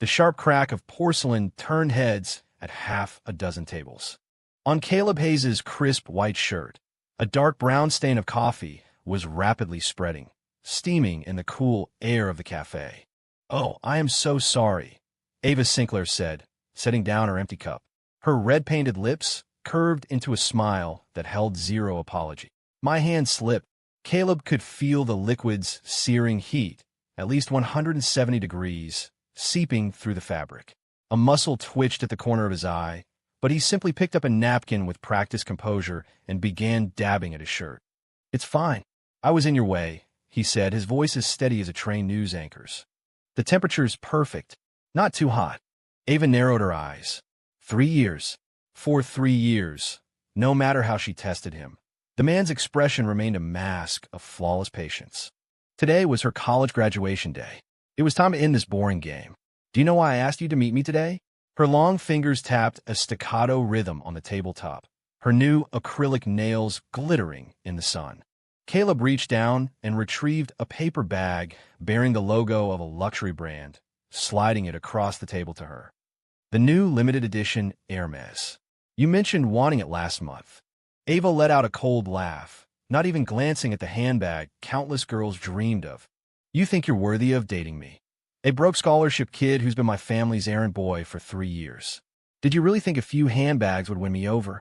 The sharp crack of porcelain turned heads at half a dozen tables. On Caleb Hayes's crisp white shirt, a dark brown stain of coffee was rapidly spreading, steaming in the cool air of the cafe. "Oh, I am so sorry," Ava Sinclair said, setting down her empty cup. Her red-painted lips curved into a smile that held zero apology. "My hand slipped." Caleb could feel the liquid's searing heat, at least 170 degrees, seeping through the fabric. A muscle twitched at the corner of his eye, but he simply picked up a napkin with practiced composure and began dabbing at his shirt. "It's fine. I was in your way," he said, his voice as steady as a trained news anchor's. "The temperature's perfect. Not too hot." Ava narrowed her eyes. 3 years. For 3 years. No matter how she tested him, the man's expression remained a mask of flawless patience. Today was her college graduation day. It was time to end this boring game. "Do you know why I asked you to meet me today?" Her long fingers tapped a staccato rhythm on the tabletop, her new acrylic nails glittering in the sun. Caleb reached down and retrieved a paper bag bearing the logo of a luxury brand, sliding it across the table to her. "The new limited edition Hermes. You mentioned wanting it last month." Ava let out a cold laugh, not even glancing at the handbag countless girls dreamed of. "You think you're worthy of dating me? A broke scholarship kid who's been my family's errand boy for 3 years. Did you really think a few handbags would win me over?"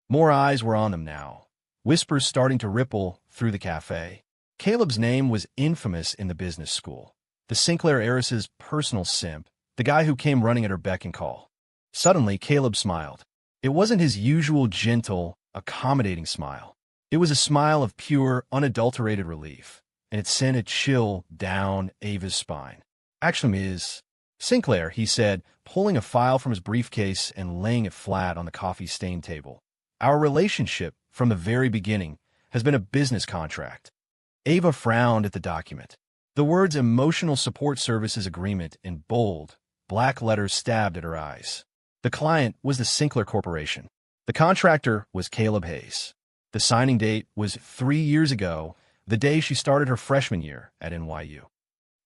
More eyes were on them now, whispers starting to ripple through the cafe. Caleb's name was infamous in the business school. The Sinclair heiress's personal simp, the guy who came running at her beck and call. Suddenly, Caleb smiled. It wasn't his usual gentle, accommodating smile. It was a smile of pure, unadulterated relief, and it sent a chill down Ava's spine. "Actually, Ms. Sinclair," he said, pulling a file from his briefcase and laying it flat on the coffee-stained table. "Our relationship, from the very beginning, has been a business contract." Ava frowned at the document. The words Emotional Support Services Agreement in bold, black letters stabbed at her eyes. The client was the Sinclair Corporation. The contractor was Caleb Hayes. The signing date was 3 years ago, the day she started her freshman year at NYU.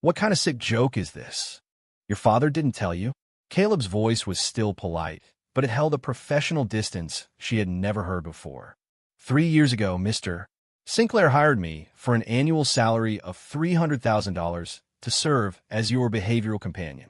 "What kind of sick joke is this? Your father didn't tell you?" Caleb's voice was still polite, but it held a professional distance she had never heard before. 3 years ago, Mr. Sinclair hired me for an annual salary of $300,000 to serve as your behavioral companion.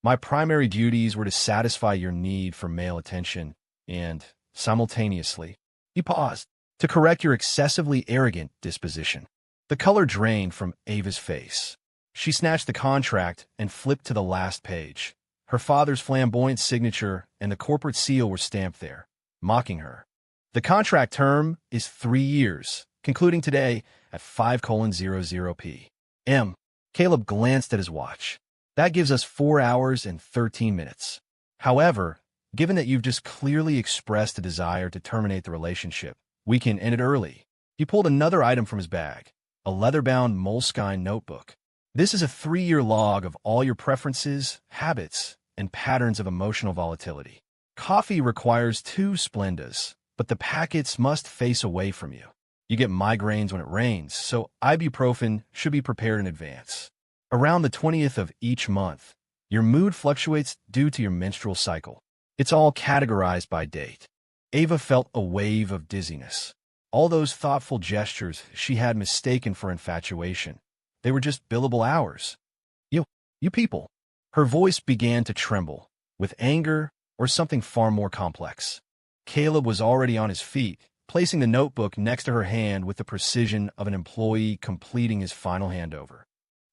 My primary duties were to satisfy your need for male attention and, simultaneously," he paused, "to correct your excessively arrogant disposition." The color drained from Ava's face. She snatched the contract and flipped to the last page. Her father's flamboyant signature and the corporate seal were stamped there, mocking her. "The contract term is 3 years, concluding today at 5:00 p.m. Caleb glanced at his watch. "That gives us 4 hours and 13 minutes. However, given that you've just clearly expressed a desire to terminate the relationship, we can end it early." He pulled another item from his bag, a leather-bound moleskine notebook. "This is a 3-year log of all your preferences, habits, and patterns of emotional volatility. Coffee requires 2 Splendas, but the packets must face away from you. You get migraines when it rains, so ibuprofen should be prepared in advance. Around the 20th of each month, your mood fluctuates due to your menstrual cycle. It's all categorized by date." Ava felt a wave of dizziness. All those thoughtful gestures she had mistaken for infatuation. They were just billable hours. You people." Her voice began to tremble, with anger or something far more complex. Caleb was already on his feet, placing the notebook next to her hand with the precision of an employee completing his final handover.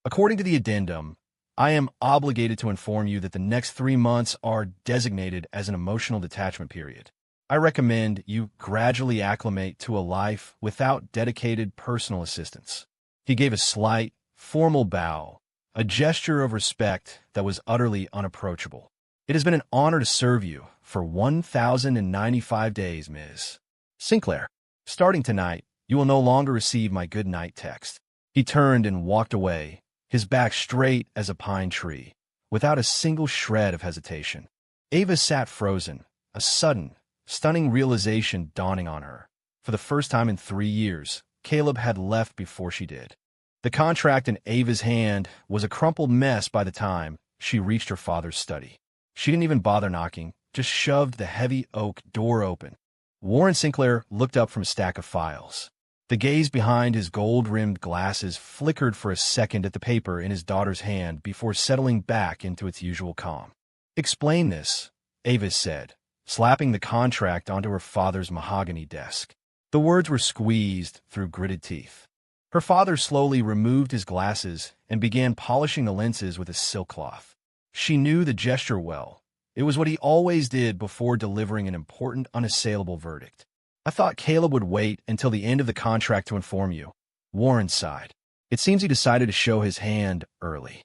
"According to the addendum, I am obligated to inform you that the next 3 months are designated as an emotional detachment period. I recommend you gradually acclimate to a life without dedicated personal assistance." He gave a slight, formal bow, a gesture of respect that was utterly unapproachable. "It has been an honor to serve you for 1,095 days, Ms. Sinclair. Starting tonight, you will no longer receive my good night text." He turned and walked away, his back straight as a pine tree, without a single shred of hesitation. Ava sat frozen, a sudden, stunning realization dawning on her. For the first time in 3 years, Caleb had left before she did. The contract in Ava's hand was a crumpled mess by the time she reached her father's study. She didn't even bother knocking, just shoved the heavy oak door open. Warren Sinclair looked up from a stack of files. The gaze behind his gold-rimmed glasses flickered for a second at the paper in his daughter's hand before settling back into its usual calm. "Explain this," Avis said, slapping the contract onto her father's mahogany desk. The words were squeezed through gritted teeth. Her father slowly removed his glasses and began polishing the lenses with a silk cloth. She knew the gesture well. It was what he always did before delivering an important, unassailable verdict. "I thought Caleb would wait until the end of the contract to inform you." Warren sighed. "It seems he decided to show his hand early."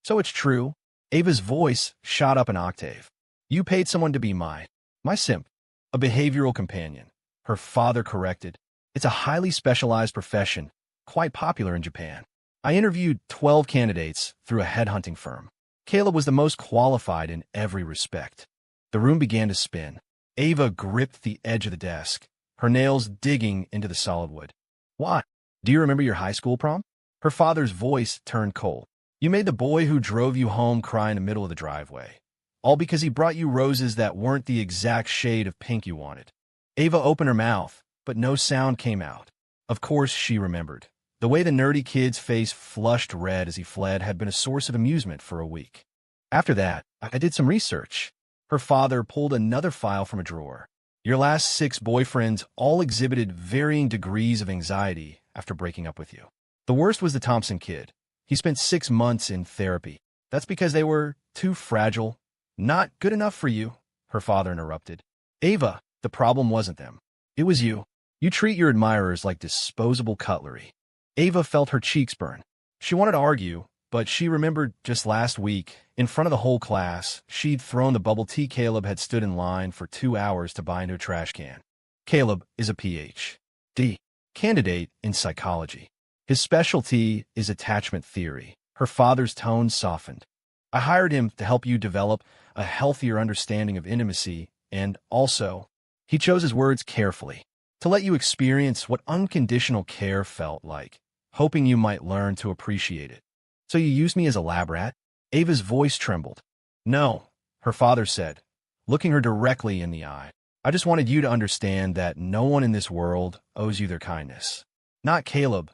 "So it's true." Ava's voice shot up an octave. "You paid someone to be my simp, a behavioral companion." Her father corrected. "It's a highly specialized profession, quite popular in Japan. I interviewed 12 candidates through a headhunting firm. Caleb was the most qualified in every respect." The room began to spin. Ava gripped the edge of the desk, her nails digging into the solid wood. "Why? Do you remember your high school prom?" Her father's voice turned cold. "You made the boy who drove you home cry in the middle of the driveway, all because he brought you roses that weren't the exact shade of pink you wanted." Ava opened her mouth, but no sound came out. Of course she remembered. The way the nerdy kid's face flushed red as he fled had been a source of amusement for a week. "After that, I did some research." Her father pulled another file from a drawer. "Your last 6 boyfriends all exhibited varying degrees of anxiety after breaking up with you. The worst was the Thompson kid. He spent 6 months in therapy. That's because they were too fragile. Not good enough for you," her father interrupted. "Ava, the problem wasn't them. It was you. You treat your admirers like disposable cutlery." Ava felt her cheeks burn. She wanted to argue, but she remembered just last week, in front of the whole class, she'd thrown the bubble tea Caleb had stood in line for 2 hours to buy into a trash can. Caleb is a Ph.D. candidate in psychology. His specialty is attachment theory. Her father's tone softened. "I hired him to help you develop a healthier understanding of intimacy, and also," he chose his words carefully, "to let you experience what unconditional care felt like, hoping you might learn to appreciate it." "So you used me as a lab rat?" Ava's voice trembled. "No," her father said, looking her directly in the eye. "I just wanted you to understand that no one in this world owes you their kindness. Not Caleb,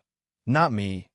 not me,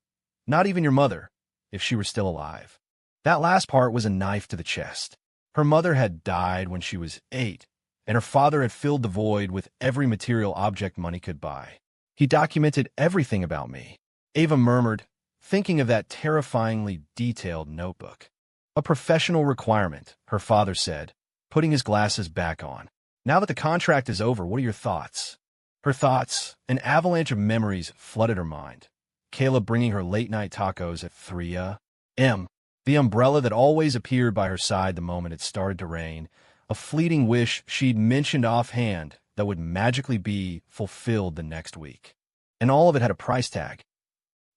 not even your mother, if she were still alive." That last part was a knife to the chest. Her mother had died when she was 8, and her father had filled the void with every material object money could buy. "He documented everything about me," Ava murmured, thinking of that terrifyingly detailed notebook. "A professional requirement," her father said, putting his glasses back on. "Now that the contract is over, what are your thoughts?" Her thoughts, an avalanche of memories, flooded her mind. Caleb bringing her late-night tacos at 3 a.m., the umbrella that always appeared by her side the moment it started to rain, a fleeting wish she'd mentioned offhand that would magically be fulfilled the next week. And all of it had a price tag.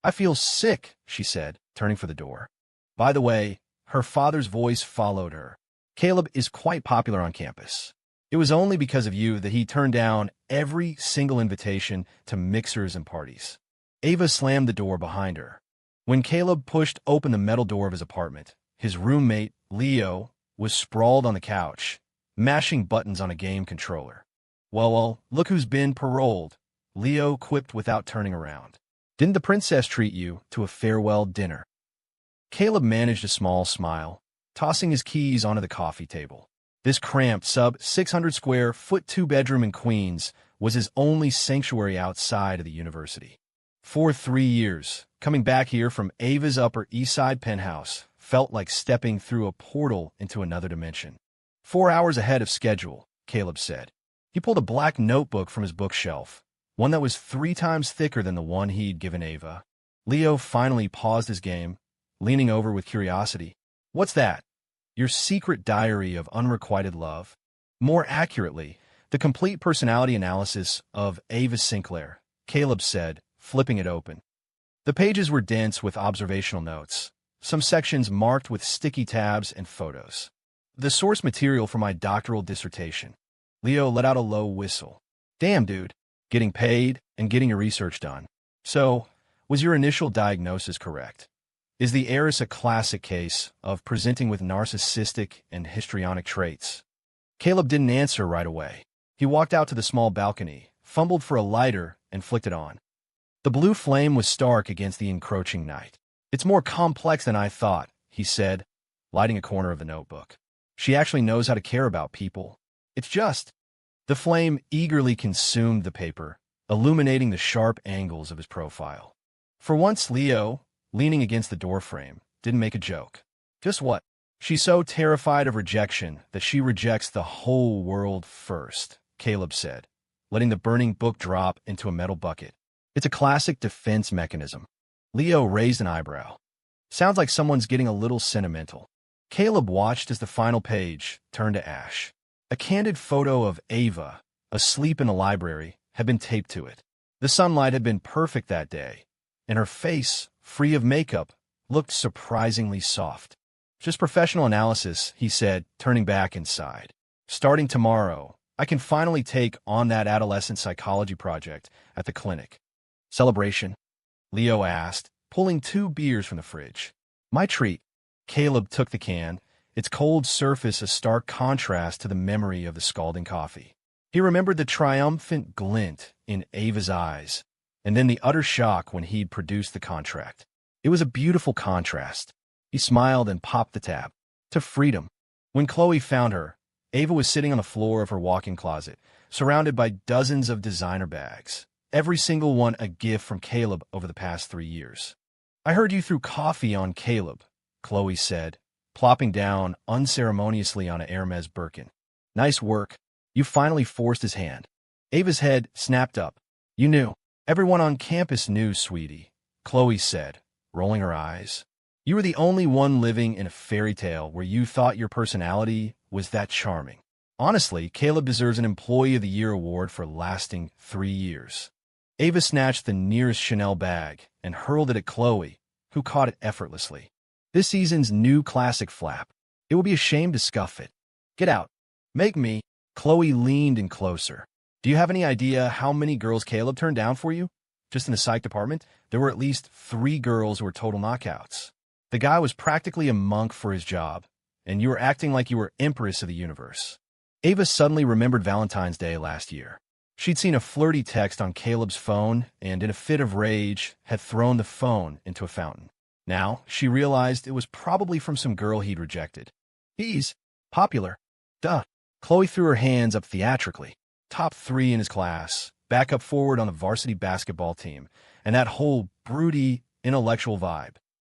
"I feel sick," she said, turning for the door. "By the way," her father's voice followed her, "Caleb is quite popular on campus. It was only because of you that he turned down every single invitation to mixers and parties." Ava slammed the door behind her. When Caleb pushed open the metal door of his apartment, his roommate, Leo, was sprawled on the couch, mashing buttons on a game controller. Well, look who's been paroled," Leo quipped without turning around. "Didn't the princess treat you to a farewell dinner?" Caleb managed a small smile, tossing his keys onto the coffee table. This cramped sub-600-square-foot 2-bedroom in Queens was his only sanctuary outside of the university. For 3 years, coming back here from Ava's Upper East Side penthouse felt like stepping through a portal into another dimension. 4 hours ahead of schedule, Caleb said. He pulled a black notebook from his bookshelf, one that was 3 times thicker than the one he'd given Ava. Leo finally paused his game, leaning over with curiosity. "What's that?" "Your secret diary of unrequited love. More accurately, the complete personality analysis of Ava Sinclair," Caleb said, flipping it open. The pages were dense with observational notes, some sections marked with sticky tabs and photos. "The source material for my doctoral dissertation." Leo let out a low whistle. "Damn, dude. Getting paid and getting your research done. So, was your initial diagnosis correct?" Is the heiress a classic case of presenting with narcissistic and histrionic traits? Caleb didn't answer right away. He walked out to the small balcony, fumbled for a lighter, and flicked it on. The blue flame was stark against the encroaching night. "It's more complex than I thought," he said, lighting a corner of the notebook. "She actually knows how to care about people. It's just—" The flame eagerly consumed the paper, illuminating the sharp angles of his profile. For once, Leo, leaning against the doorframe, didn't make a joke. Just what? "She's so terrified of rejection that she rejects the whole world first," Caleb said, letting the burning book drop into a metal bucket. "It's a classic defense mechanism." Leo raised an eyebrow. "Sounds like someone's getting a little sentimental." Caleb watched as the final page turned to ash. A candid photo of Ava, asleep in the library, had been taped to it. The sunlight had been perfect that day, and her face, free of makeup, looked surprisingly soft. "Just professional analysis," he said, turning back inside. "Starting tomorrow, I can finally take on that adolescent psychology project at the clinic." "Celebration?" Leo asked, pulling 2 beers from the fridge. "My treat." Caleb took the can, its cold surface a stark contrast to the memory of the scalding coffee. He remembered the triumphant glint in Ava's eyes, and then the utter shock when he'd produced the contract. It was a beautiful contrast. He smiled and popped the tab. To freedom. When Chloe found her, Ava was sitting on the floor of her walk-in closet, surrounded by dozens of designer bags, every single one a gift from Caleb over the past 3 years. "I heard you threw coffee on Caleb," Chloe said, plopping down unceremoniously on a Hermes Birkin. "Nice work. You finally forced his hand." Ava's head snapped up. "You knew." "Everyone on campus knew, sweetie," Chloe said, rolling her eyes. "You were the only one living in a fairy tale where you thought your personality was that charming." Honestly, Caleb deserves an Employee of the Year award for lasting 3 years. Ava snatched the nearest Chanel bag and hurled it at Chloe, who caught it effortlessly. "This season's new classic flap. It will be a shame to scuff it. Get out." "Make me." Chloe leaned in closer. "Do you have any idea how many girls Caleb turned down for you? Just in the psych department, there were at least 3 girls who were total knockouts. The guy was practically a monk for his job, and you were acting like you were Empress of the universe." Ava suddenly remembered Valentine's Day last year. She'd seen a flirty text on Caleb's phone and, in a fit of rage, had thrown the phone into a fountain. Now, she realized it was probably from some girl he'd rejected. "He's popular. Duh." Chloe threw her hands up theatrically. "Top 3 in his class, backup forward on the varsity basketball team, and that whole broody, intellectual vibe.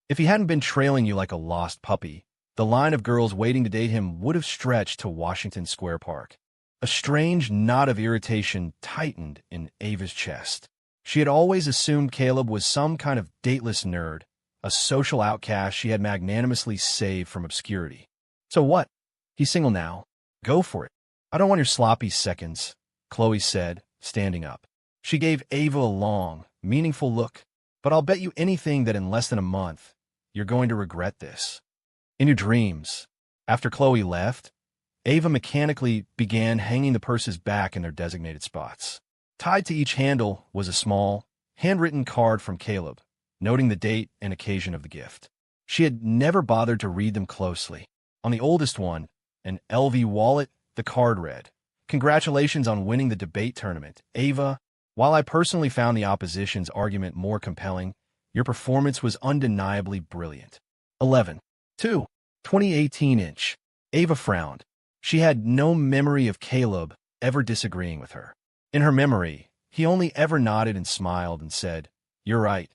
If he hadn't been trailing you like a lost puppy, the line of girls waiting to date him would have stretched to Washington Square Park." A strange knot of irritation tightened in Ava's chest. She had always assumed Caleb was some kind of dateless nerd, a social outcast she had magnanimously saved from obscurity. "So what? He's single now. Go for it." "I don't want your sloppy seconds," Chloe said, standing up. She gave Ava a long, meaningful look. "But I'll bet you anything that in less than a month, you're going to regret this. In your dreams." After Chloe left, Ava mechanically began hanging the purses back in their designated spots. Tied to each handle was a small, handwritten card from Caleb, noting the date and occasion of the gift. She had never bothered to read them closely. On the oldest one, an LV wallet, the card read, "Congratulations on winning the debate tournament, Ava. While I personally found the opposition's argument more compelling, your performance was undeniably brilliant." 11. 2. 2018-inch. Ava frowned. She had no memory of Caleb ever disagreeing with her. In her memory, he only ever nodded and smiled and said, "You're right."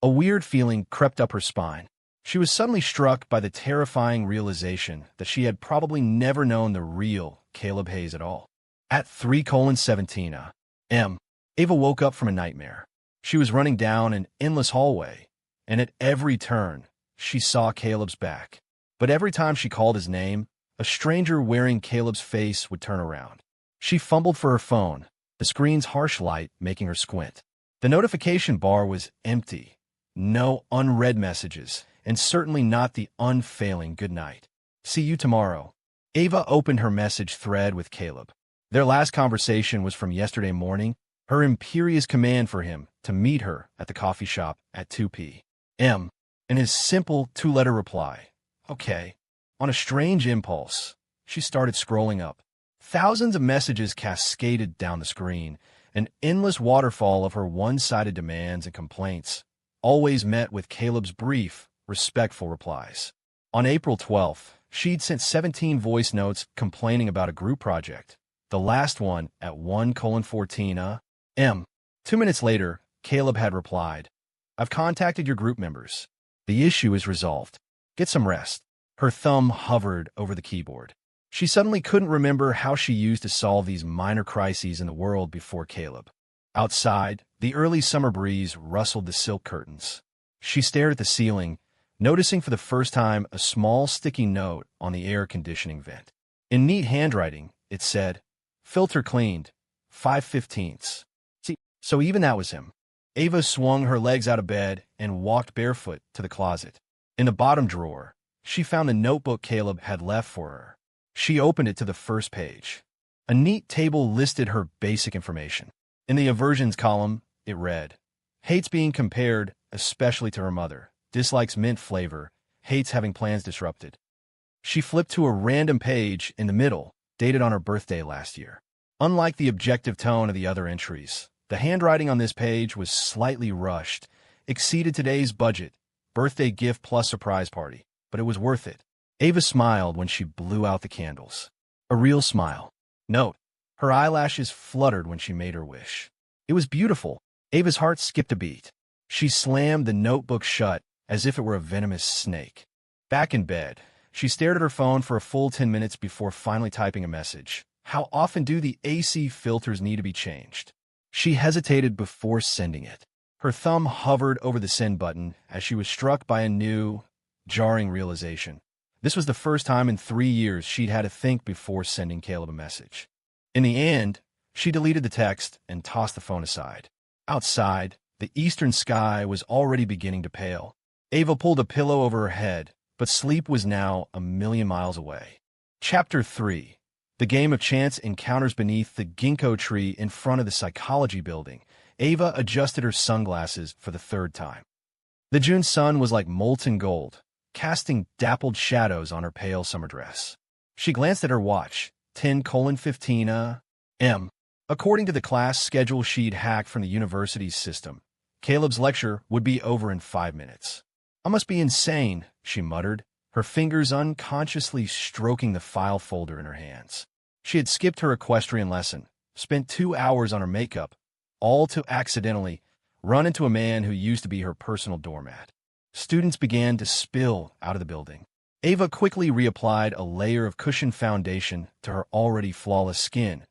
A weird feeling crept up her spine. She was suddenly struck by the terrifying realization that she had probably never known the real Caleb Hayes at all. At 3:17 a.m., Ava woke up from a nightmare. She was running down an endless hallway, and at every turn, she saw Caleb's back. But every time she called his name, a stranger wearing Caleb's face would turn around. She fumbled for her phone, the screen's harsh light making her squint. The notification bar was empty. No unread messages, and certainly not the unfailing good night. "See you tomorrow." Ava opened her message thread with Caleb. Their last conversation was from yesterday morning, her imperious command for him to meet her at the coffee shop at 2 p.m. and his simple two-letter reply, "Okay." On a strange impulse, she started scrolling up. Thousands of messages cascaded down the screen, an endless waterfall of her one-sided demands and complaints, always met with Caleb's brief, respectful replies. On April 12th, she'd sent 17 voice notes complaining about a group project, the last one at 1:14 a.m. 2 minutes later, Caleb had replied, "I've contacted your group members. The issue is resolved. Get some rest." Her thumb hovered over the keyboard. She suddenly couldn't remember how she used to solve these minor crises in the world before Caleb. Outside, the early summer breeze rustled the silk curtains. She stared at the ceiling, noticing for the first time a small sticky note on the air conditioning vent. In neat handwriting, it said, "Filter cleaned, 5/15." So even that was him. Ava swung her legs out of bed and walked barefoot to the closet. In the bottom drawer, she found the notebook Caleb had left for her. She opened it to the first page. A neat table listed her basic information. In the aversions column, it read, "Hates being compared, especially to her mother. Dislikes mint flavor. Hates having plans disrupted." She flipped to a random page in the middle, dated on her birthday last year. Unlike the objective tone of the other entries, the handwriting on this page was slightly rushed, exceeded today's budget, birthday gift plus surprise party, but it was worth it. Ava smiled when she blew out the candles. A real smile. Note, her eyelashes fluttered when she made her wish. It was beautiful. Ava's heart skipped a beat. She slammed the notebook shut as if it were a venomous snake. Back in bed, she stared at her phone for a full 10 minutes before finally typing a message. How often do the AC filters need to be changed? She hesitated before sending it. Her thumb hovered over the send button as she was struck by a new, jarring realization. This was the first time in 3 years she'd had to think before sending Caleb a message. In the end, she deleted the text and tossed the phone aside. Outside, the eastern sky was already beginning to pale. Ava pulled a pillow over her head, but sleep was now a million miles away. Chapter 3. The game of chance encounters beneath the ginkgo tree in front of the psychology building. Ava adjusted her sunglasses for the third time. The June sun was like molten gold, casting dappled shadows on her pale summer dress. She glanced at her watch, 10:15 a.m. According to the class schedule she'd hacked from the university's system, Caleb's lecture would be over in 5 minutes. "I must be insane," she muttered, her fingers unconsciously stroking the file folder in her hands. She had skipped her equestrian lesson, spent 2 hours on her makeup, all to accidentally run into a man who used to be her personal doormat. Students began to spill out of the building. Ava quickly reapplied a layer of cushioned foundation to her already flawless skin,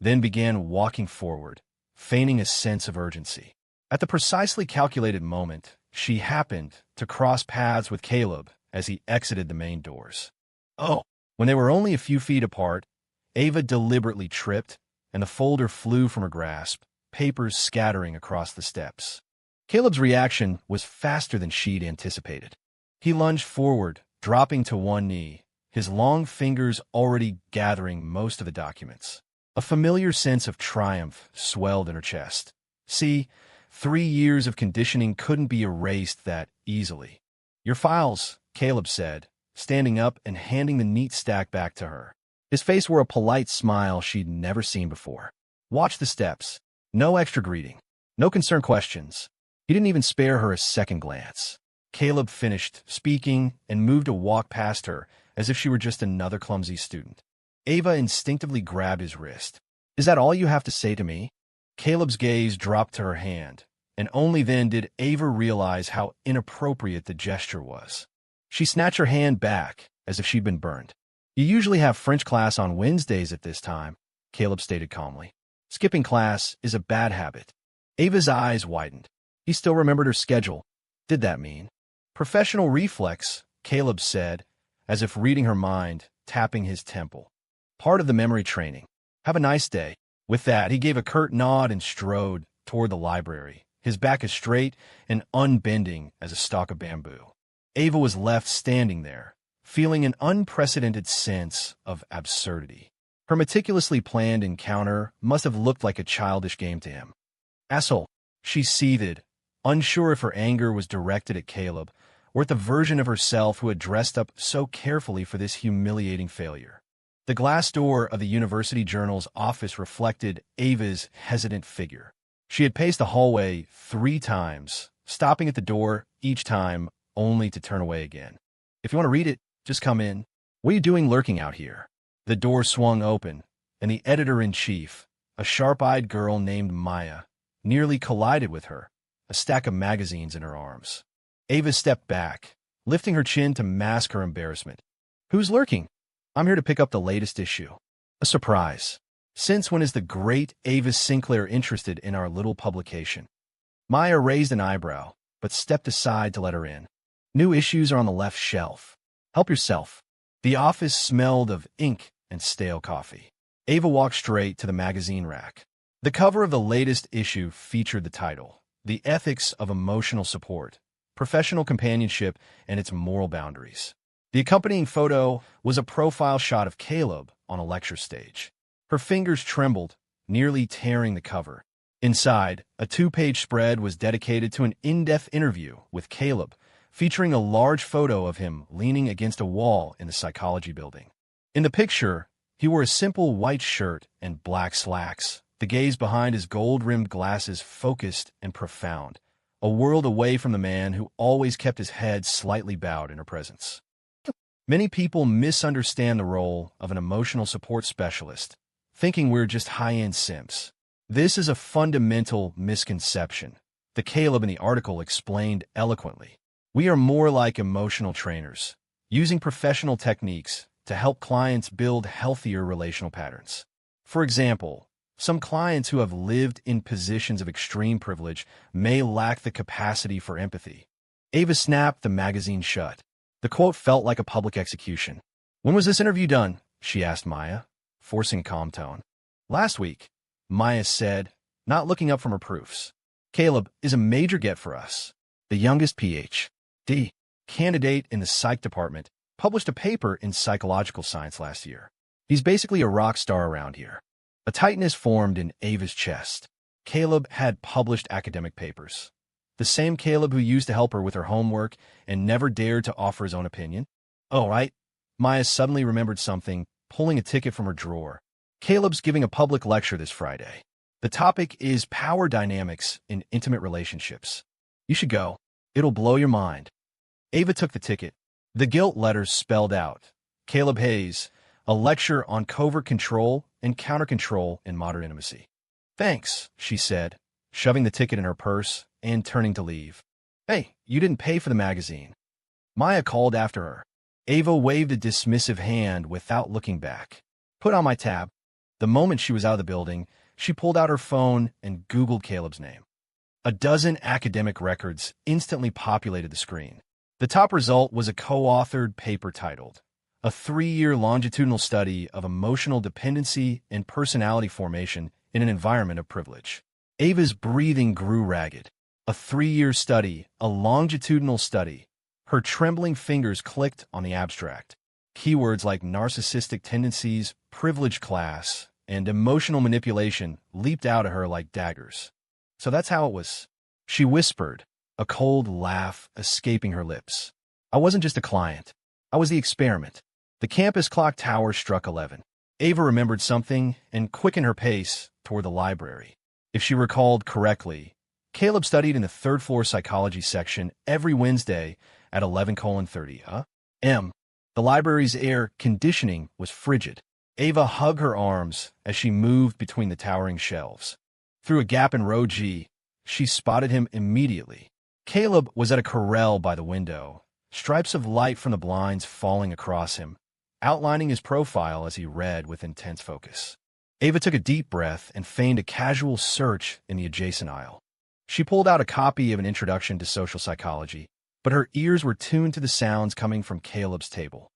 then began walking forward, feigning a sense of urgency. At the precisely calculated moment, she happened to cross paths with Caleb as he exited the main doors. Oh! When they were only a few feet apart, Ava deliberately tripped, and the folder flew from her grasp, papers scattering across the steps. Caleb's reaction was faster than she'd anticipated. He lunged forward, dropping to one knee, his long fingers already gathering most of the documents. A familiar sense of triumph swelled in her chest. See, 3 years of conditioning couldn't be erased that easily. "Your files," Caleb said, standing up and handing the neat stack back to her. His face wore a polite smile she'd never seen before. "Watch the steps. No extra greeting. No concerned questions." He didn't even spare her a second glance. Caleb finished speaking and moved to walk past her as if she were just another clumsy student. Ava instinctively grabbed his wrist. "Is that all you have to say to me?" Caleb's gaze dropped to her hand, and only then did Ava realize how inappropriate the gesture was. She snatched her hand back as if she'd been burned. "You usually have French class on Wednesdays at this time," Caleb stated calmly. "Skipping class is a bad habit." Ava's eyes widened. He still remembered her schedule. Did that mean? "Professional reflex," Caleb said, as if reading her mind, tapping his temple. "Part of the memory training. Have a nice day." With that, he gave a curt nod and strode toward the library, his back as straight and unbending as a stalk of bamboo. Ava was left standing there, feeling an unprecedented sense of absurdity. Her meticulously planned encounter must have looked like a childish game to him. "Asshole," she seethed, unsure if her anger was directed at Caleb or at the version of herself who had dressed up so carefully for this humiliating failure. The glass door of the University Journal's office reflected Ava's hesitant figure. She had paced the hallway 3 times, stopping at the door each time only to turn away again. "If you want to read it, just come in. What are you doing lurking out here?" The door swung open, and the editor-in-chief, a sharp-eyed girl named Maya, nearly collided with her, a stack of magazines in her arms. Ava stepped back, lifting her chin to mask her embarrassment. "Who's lurking? I'm here to pick up the latest issue." "A surprise. Since when is the great Ava Sinclair interested in our little publication?" Maya raised an eyebrow, but stepped aside to let her in. "New issues are on the left shelf. Help yourself." The office smelled of ink and stale coffee. Ava walked straight to the magazine rack. The cover of the latest issue featured the title, "The Ethics of Emotional Support, Professional Companionship and Its Moral Boundaries." The accompanying photo was a profile shot of Caleb on a lecture stage. Her fingers trembled, nearly tearing the cover. Inside, a 2-page spread was dedicated to an in-depth interview with Caleb, featuring a large photo of him leaning against a wall in the psychology building. In the picture, he wore a simple white shirt and black slacks, the gaze behind his gold-rimmed glasses focused and profound, a world away from the man who always kept his head slightly bowed in her presence. Many people misunderstand the role of an emotional support specialist, thinking we're just high-end simps. This is a fundamental misconception. The Caleb in the article explained eloquently. We are more like emotional trainers, using professional techniques to help clients build healthier relational patterns. For example, some clients who have lived in positions of extreme privilege may lack the capacity for empathy. Ava snapped the magazine shut. The quote felt like a public execution. "When was this interview done?" she asked Maya, forcing a calm tone. "Last week," Maya said, not looking up from her proofs. "Caleb is a major get for us. The youngest Ph.D. candidate in the psych department published a paper in psychological science last year. He's basically a rock star around here." A tightness formed in Ava's chest. Caleb had published academic papers. The same Caleb who used to help her with her homework and never dared to offer his own opinion? "Oh, right." Maya suddenly remembered something, pulling a ticket from her drawer. "Caleb's giving a public lecture this Friday. The topic is power dynamics in intimate relationships. You should go. It'll blow your mind." Ava took the ticket. The gilt letters spelled out, "Caleb Hayes, a lecture on covert control and counter-control in modern intimacy." "Thanks," she said, shoving the ticket in her purse and turning to leave. "Hey, you didn't pay for the magazine." Maya called after her. Ava waved a dismissive hand without looking back. "Put on my tab." The moment she was out of the building, she pulled out her phone and Googled Caleb's name. A dozen academic records instantly populated the screen. The top result was a co-authored paper titled, "A 3-year longitudinal study of emotional dependency and personality formation in an environment of privilege." Ava's breathing grew ragged. A 3-year study, a longitudinal study. Her trembling fingers clicked on the abstract. Keywords like narcissistic tendencies, privileged class, and emotional manipulation leaped out at her like daggers. "So that's how it was," she whispered, a cold laugh escaping her lips. "I wasn't just a client. I was the experiment." The campus clock tower struck 11. Ava remembered something and quickened her pace toward the library. If she recalled correctly, Caleb studied in the third-floor psychology section every Wednesday at 11:30 a.m. The library's air conditioning was frigid. Ava hugged her arms as she moved between the towering shelves. Through a gap in row G, she spotted him immediately. Caleb was at a corral by the window, stripes of light from the blinds falling across him, outlining his profile as he read with intense focus. Ava took a deep breath and feigned a casual search in the adjacent aisle. She pulled out a copy of an introduction to social psychology, but her ears were tuned to the sounds coming from Caleb's table.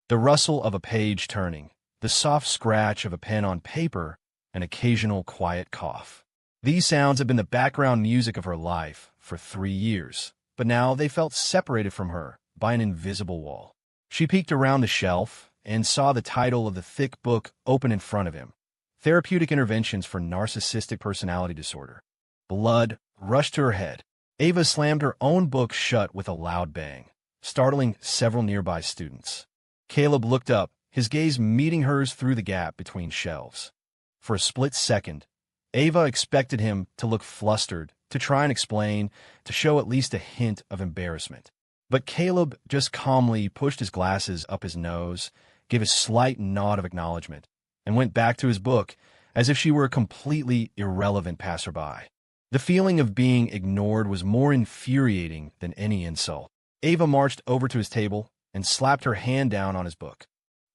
The rustle of a page turning, the soft scratch of a pen on paper, an occasional quiet cough. These sounds had been the background music of her life for 3 years, but now they felt separated from her by an invisible wall. She peeked around the shelf and saw the title of the thick book open in front of him, Therapeutic Interventions for Narcissistic Personality Disorder. Blood rushed to her head. Ava slammed her own book shut with a loud bang. startling several nearby students. Caleb looked up, his gaze meeting hers through the gap between shelves. For a split second, Ava expected him to look flustered, to try and explain, to show at least a hint of embarrassment. But Caleb just calmly pushed his glasses up his nose, gave a slight nod of acknowledgement, and went back to his book as if she were a completely irrelevant passerby. The feeling of being ignored was more infuriating than any insult. Ava marched over to his table and slapped her hand down on his book.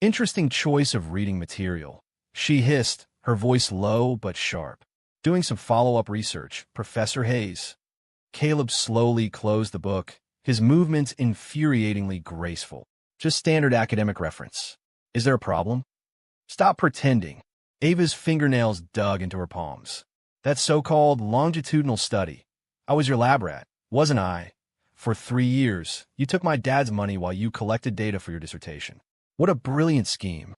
Interesting choice of reading material, she hissed, her voice low but sharp. Doing some follow-up research, Professor Hayes. Caleb slowly closed the book, his movements infuriatingly graceful. Just standard academic reference. Is there a problem? Stop pretending. Ava's fingernails dug into her palms. That so-called longitudinal study. I was your lab rat, wasn't I? For 3 years, you took my dad's money while you collected data for your dissertation. What a brilliant scheme.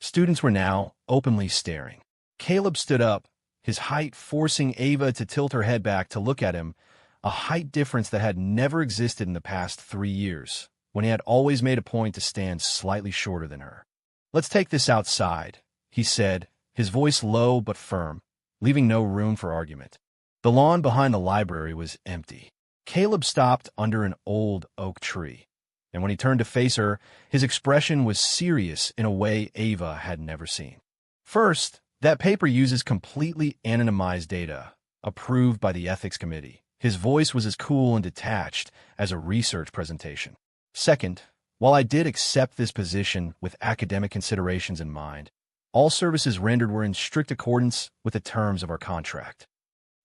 Students were now openly staring. Caleb stood up, his height forcing Ava to tilt her head back to look at him, a height difference that had never existed in the past 3 years, when he had always made a point to stand slightly shorter than her. Let's take this outside, he said, his voice low but firm, leaving no room for argument. The lawn behind the library was empty. Caleb stopped under an old oak tree, and when he turned to face her, his expression was serious in a way Ava had never seen. First, that paper uses completely anonymized data, approved by the ethics committee. His voice was as cool and detached as a research presentation. Second, while I did accept this position with academic considerations in mind, all services rendered were in strict accordance with the terms of our contract.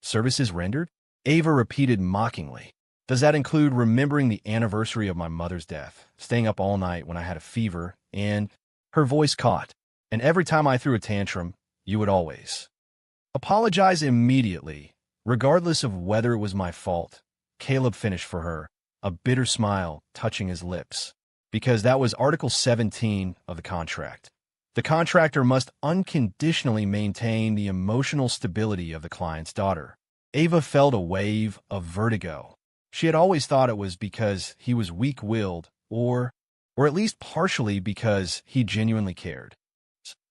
Services rendered? Ava repeated mockingly. Does that include remembering the anniversary of my mother's death, staying up all night when I had a fever, and her voice caught, and every time I threw a tantrum, you would always apologize immediately, regardless of whether it was my fault. Caleb finished for her, a bitter smile touching his lips, because that was Article 17 of the contract. The contractor must unconditionally maintain the emotional stability of the client's daughter. Ava felt a wave of vertigo. She had always thought it was because he was weak-willed, or at least partially because he genuinely cared.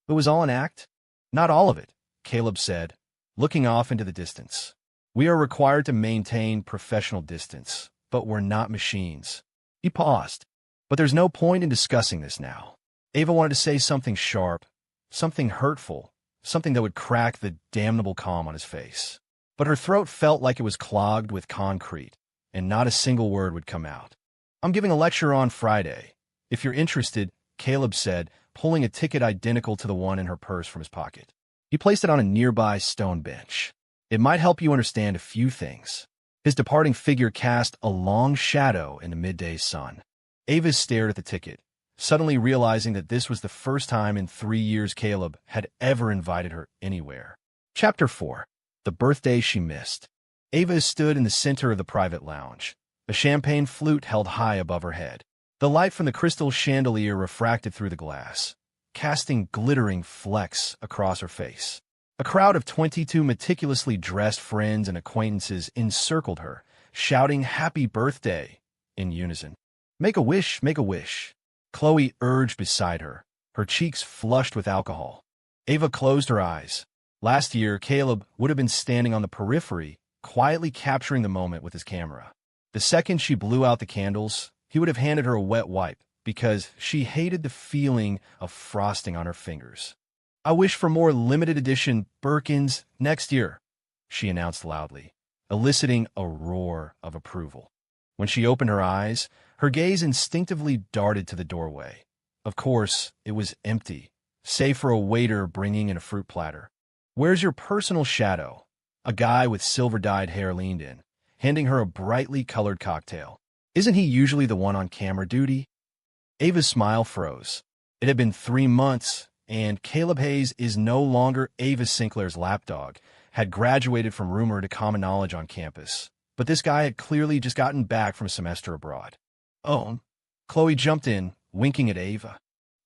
It was all an act? Not all of it, Caleb said, looking off into the distance. We are required to maintain professional distance, but we're not machines. He paused. But there's no point in discussing this now. Ava wanted to say something sharp, something hurtful, something that would crack the damnable calm on his face. But her throat felt like it was clogged with concrete, and not a single word would come out. I'm giving a lecture on Friday. If you're interested, Caleb said, pulling a ticket identical to the one in her purse from his pocket. He placed it on a nearby stone bench. It might help you understand a few things. His departing figure cast a long shadow in the midday sun. Ava stared at the ticket, suddenly realizing that this was the first time in 3 years Caleb had ever invited her anywhere. Chapter 4. The Birthday She Missed. Ava stood in the center of the private lounge, a champagne flute held high above her head. The light from the crystal chandelier refracted through the glass, casting glittering flecks across her face. A crowd of 22 meticulously dressed friends and acquaintances encircled her, shouting "Happy Birthday" in unison. Make a wish, make a wish," Chloe urged beside her, her cheeks flushed with alcohol. Ava closed her eyes. Last year, Caleb would have been standing on the periphery, quietly capturing the moment with his camera. The second she blew out the candles, he would have handed her a wet wipe, because she hated the feeling of frosting on her fingers. "I wish for more limited edition Birkins next year," she announced loudly, eliciting a roar of approval. When she opened her eyes, her gaze instinctively darted to the doorway. Of course, it was empty, save for a waiter bringing in a fruit platter. "Where's your personal shadow?" A guy with silver-dyed hair leaned in, handing her a brightly colored cocktail. "Isn't he usually the one on camera duty?" Ava's smile froze. It had been 3 months, and Caleb Hayes is no longer Ava Sinclair's lapdog, had graduated from rumor to common knowledge on campus. But this guy had clearly just gotten back from a semester abroad. "Oh," Chloe jumped in, winking at Ava.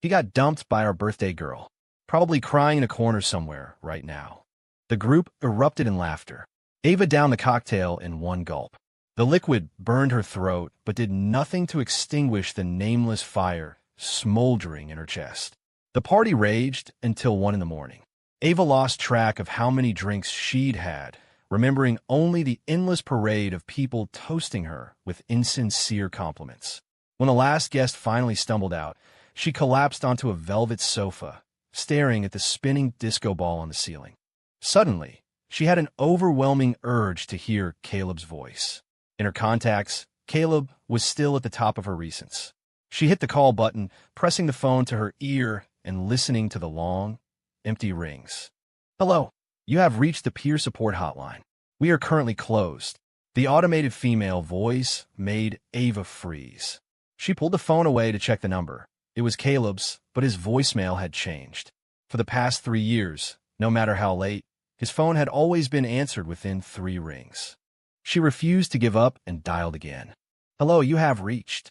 "He got dumped by our birthday girl. Probably crying in a corner somewhere right now." The group erupted in laughter. Ava downed the cocktail in one gulp. The liquid burned her throat, but did nothing to extinguish the nameless fire smoldering in her chest. The party raged until 1 in the morning. Ava lost track of how many drinks she'd had, remembering only the endless parade of people toasting her with insincere compliments. When the last guest finally stumbled out, she collapsed onto a velvet sofa, staring at the spinning disco ball on the ceiling. Suddenly, she had an overwhelming urge to hear Caleb's voice. In her contacts, Caleb was still at the top of her recents. She hit the call button, pressing the phone to her ear and listening to the long, empty rings. "Hello, you have reached the peer support hotline. We are currently closed." The automated female voice made Ava freeze. She pulled the phone away to check the number. It was Caleb's, but his voicemail had changed. For the past 3 years, no matter how late, his phone had always been answered within 3 rings. She refused to give up and dialed again. "Hello, you have reached."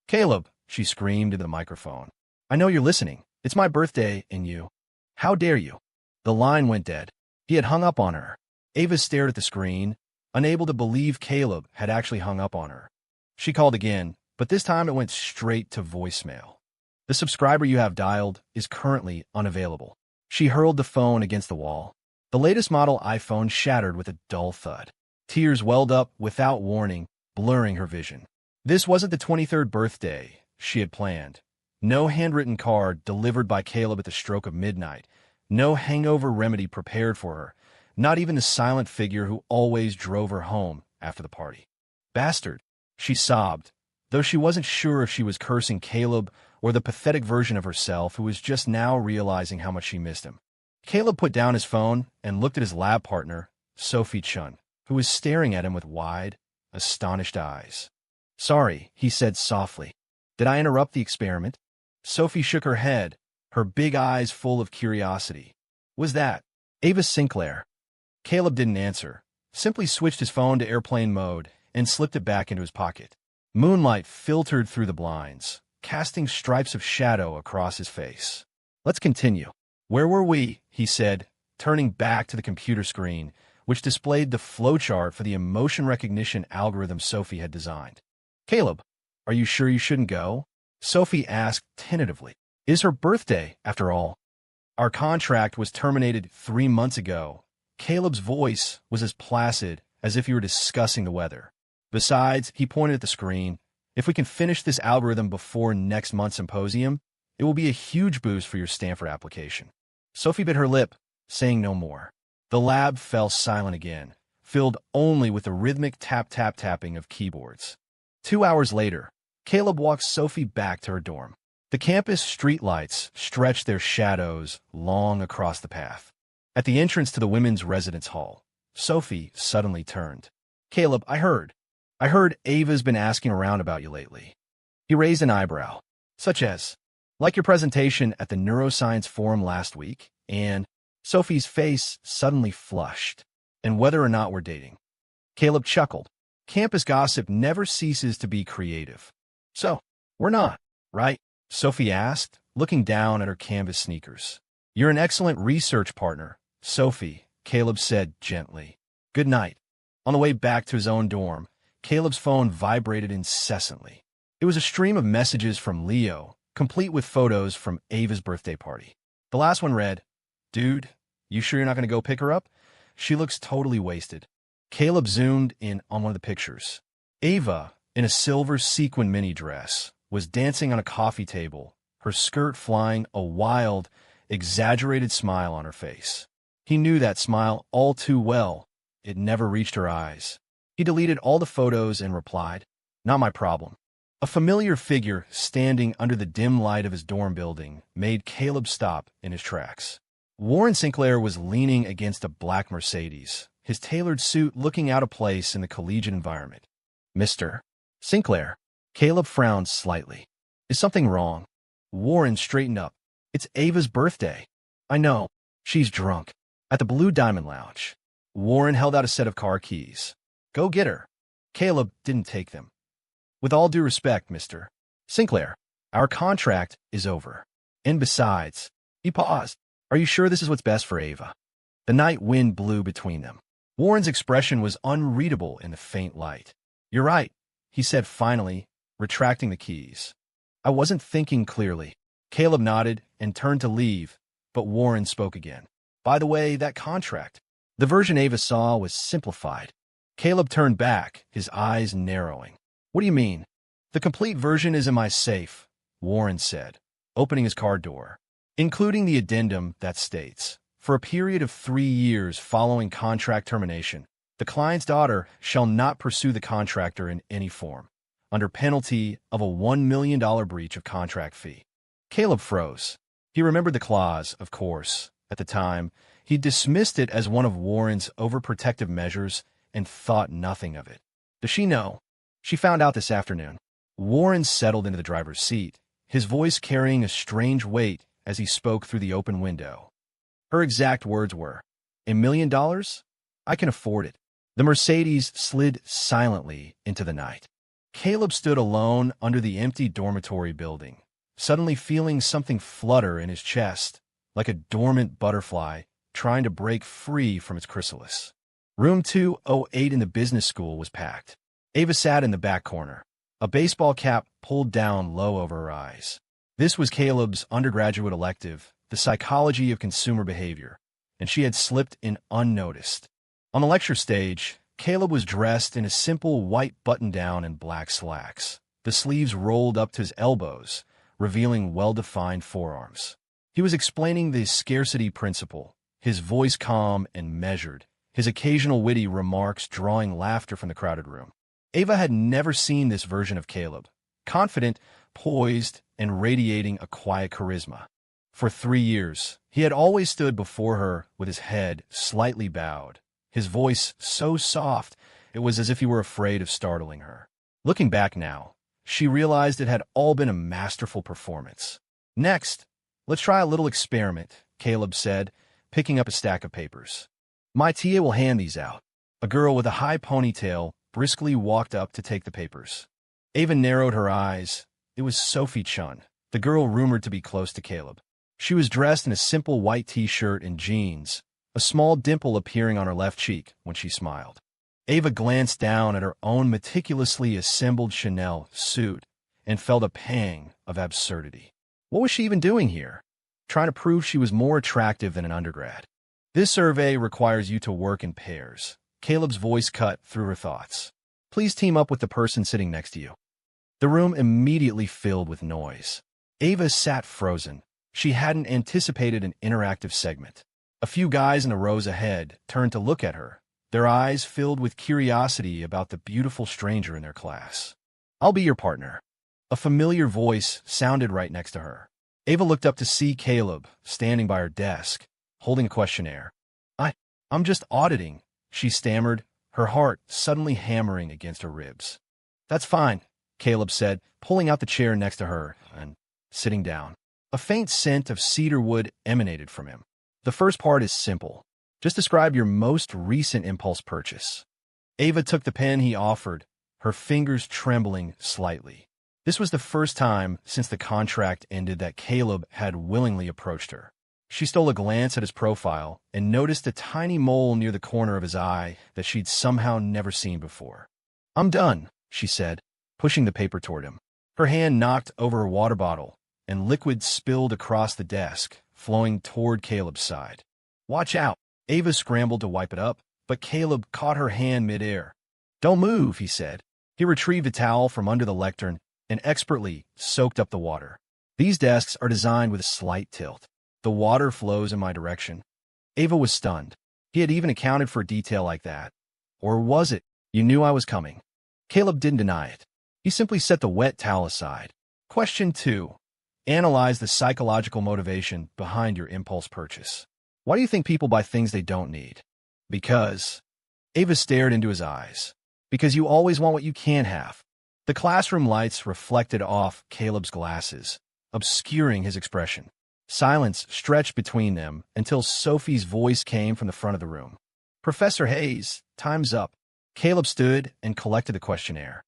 "Caleb," she screamed into the microphone. "I know you're listening. It's my birthday, and you. How dare you?" The line went dead. He had hung up on her. Ava stared at the screen, unable to believe Caleb had actually hung up on her. She called again, but this time it went straight to voicemail. "The subscriber you have dialed is currently unavailable." She hurled the phone against the wall. The latest model iPhone shattered with a dull thud. Tears welled up without warning, blurring her vision. This wasn't the 23rd birthday she had planned. No handwritten card delivered by Caleb at the stroke of midnight. No hangover remedy prepared for her. Not even the silent figure who always drove her home after the party. "Bastard," she sobbed, though she wasn't sure if she was cursing Caleb or the pathetic version of herself who was just now realizing how much she missed him. Caleb put down his phone and looked at his lab partner, Sophie Chun, who was staring at him with wide, astonished eyes. "Sorry," he said softly. "Did I interrupt the experiment?" Sophie shook her head, her big eyes full of curiosity. "Was that Ava Sinclair?" Caleb didn't answer, simply switched his phone to airplane mode and slipped it back into his pocket. Moonlight filtered through the blinds, casting stripes of shadow across his face. "Let's continue. Where were we?" he said, turning back to the computer screen, which displayed the flowchart for the emotion recognition algorithm Sophie had designed. "Caleb, are you sure you shouldn't go?" Sophie asked tentatively. "It's her birthday, after all." "Our contract was terminated 3 months ago." Caleb's voice was as placid as if he were discussing the weather. "Besides," he pointed at the screen, "if we can finish this algorithm before next month's symposium, it will be a huge boost for your Stanford application." Sophie bit her lip, saying no more. The lab fell silent again, filled only with the rhythmic tap-tap-tapping of keyboards. 2 hours later, Caleb walked Sophie back to her dorm. The campus streetlights stretched their shadows long across the path. At the entrance to the women's residence hall, Sophie suddenly turned. "Caleb, I heard Ava's been asking around about you lately." He raised an eyebrow. "Such as, like your presentation at the neuroscience forum last week, and..." Sophie's face suddenly flushed. "And whether or not we're dating." Caleb chuckled. Campus gossip never ceases to be creative. "So, we're not, right?" Sophie asked, looking down at her canvas sneakers. "You're an excellent research partner, Sophie," Caleb said gently. "Good night." On the way back to his own dorm, Caleb's phone vibrated incessantly. It was a stream of messages from Leo, complete with photos from Ava's birthday party. The last one read, "Dude, you sure you're not going to go pick her up? She looks totally wasted." Caleb zoomed in on one of the pictures. Ava, in a silver sequin mini dress, was dancing on a coffee table, her skirt flying, a wild, exaggerated smile on her face. He knew that smile all too well. It never reached her eyes. He deleted all the photos and replied, "Not my problem." A familiar figure standing under the dim light of his dorm building made Caleb stop in his tracks. Warren Sinclair was leaning against a black Mercedes, his tailored suit looking out of place in the collegiate environment. "Mr. Sinclair." Caleb frowned slightly. "Is something wrong?" Warren straightened up. "It's Ava's birthday." "I know. She's drunk. At the Blue Diamond Lounge." Warren held out a set of car keys. "Go get her." Caleb didn't take them. "With all due respect, Mr. Sinclair, our contract is over. And besides," he paused, "are you sure this is what's best for Ava?" The night wind blew between them. Warren's expression was unreadable in the faint light. You're right, he said finally, retracting the keys. I wasn't thinking clearly. Caleb nodded and turned to leave, but Warren spoke again. By the way, that contract. The version Ava saw was simplified. Caleb turned back, his eyes narrowing. What do you mean? The complete version is in my safe, Warren said, opening his car door, including the addendum that states, for a period of 3 years following contract termination, the client's daughter shall not pursue the contractor in any form, under penalty of a $1 million breach of contract fee. Caleb froze. He remembered the clause, of course. At the time, he dismissed it as one of Warren's overprotective measures and thought nothing of it. Does she know? She found out this afternoon. Warren settled into the driver's seat, his voice carrying a strange weight as he spoke through the open window. Her exact words were, $1 million? I can afford it. The Mercedes slid silently into the night. Caleb stood alone under the empty dormitory building, suddenly feeling something flutter in his chest, like a dormant butterfly trying to break free from its chrysalis. Room 208 in the business school was packed. Ava sat in the back corner, a baseball cap pulled down low over her eyes. This was Caleb's undergraduate elective, the psychology of consumer behavior, and she had slipped in unnoticed. On the lecture stage, Caleb was dressed in a simple white button-down and black slacks, the sleeves rolled up to his elbows, revealing well-defined forearms. He was explaining the scarcity principle, his voice calm and measured, his occasional witty remarks drawing laughter from the crowded room. Ava had never seen this version of Caleb, confident, poised, and radiating a quiet charisma. For 3 years, he had always stood before her with his head slightly bowed, his voice so soft it was as if he were afraid of startling her. Looking back now, she realized it had all been a masterful performance. Next, let's try a little experiment, Caleb said, picking up a stack of papers. My TA will hand these out. A girl with a high ponytail briskly walked up to take the papers. Ava narrowed her eyes. It was Sophie Chun, the girl rumored to be close to Caleb. She was dressed in a simple white t-shirt and jeans, a small dimple appearing on her left cheek when she smiled. Ava glanced down at her own meticulously assembled Chanel suit and felt a pang of absurdity. What was she even doing here? Trying to prove she was more attractive than an undergrad. This survey requires you to work in pairs. Caleb's voice cut through her thoughts. Please team up with the person sitting next to you. The room immediately filled with noise. Ava sat frozen. She hadn't anticipated an interactive segment. A few guys in the rows ahead turned to look at her, their eyes filled with curiosity about the beautiful stranger in their class. I'll be your partner. A familiar voice sounded right next to her. Ava looked up to see Caleb standing by her desk, holding a questionnaire. I'm just auditing, she stammered, her heart suddenly hammering against her ribs. That's fine, Caleb said, pulling out the chair next to her and sitting down. A faint scent of cedar wood emanated from him. The first part is simple. Just describe your most recent impulse purchase. Ava took the pen he offered, her fingers trembling slightly. This was the first time since the contract ended that Caleb had willingly approached her. She stole a glance at his profile and noticed a tiny mole near the corner of his eye that she'd somehow never seen before. I'm done, she said, pushing the paper toward him. Her hand knocked over her water bottle, and liquid spilled across the desk, flowing toward Caleb's side. Watch out! Ava scrambled to wipe it up, but Caleb caught her hand midair. Don't move, he said. He retrieved a towel from under the lectern and expertly soaked up the water. These desks are designed with a slight tilt. The water flows in my direction. Ava was stunned. He had even accounted for a detail like that. Or was it? You knew I was coming. Caleb didn't deny it. He simply set the wet towel aside. Question 2. Analyze the psychological motivation behind your impulse purchase. Why do you think people buy things they don't need? Because. Ava stared into his eyes. Because you always want what you can't have. The classroom lights reflected off Caleb's glasses, obscuring his expression. Silence stretched between them until Sophie's voice came from the front of the room. Professor Hayes, time's up. Caleb stood and collected the questionnaire.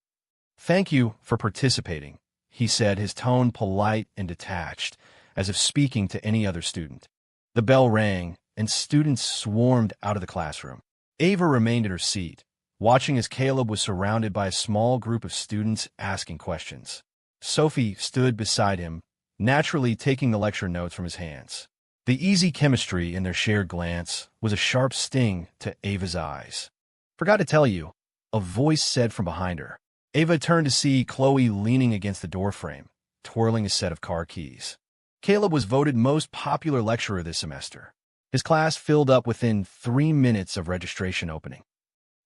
Thank you for participating, he said, his tone polite and detached, as if speaking to any other student. The bell rang, and students swarmed out of the classroom. Ava remained at her seat, watching as Caleb was surrounded by a small group of students asking questions. Sophie stood beside him, naturally taking the lecture notes from his hands. The easy chemistry in their shared glance was a sharp sting to Ava's eyes. "Forgot to tell you," a voice said from behind her. Ava turned to see Chloe leaning against the doorframe, twirling a set of car keys. Caleb was voted most popular lecturer this semester. His class filled up within 3 minutes of registration opening.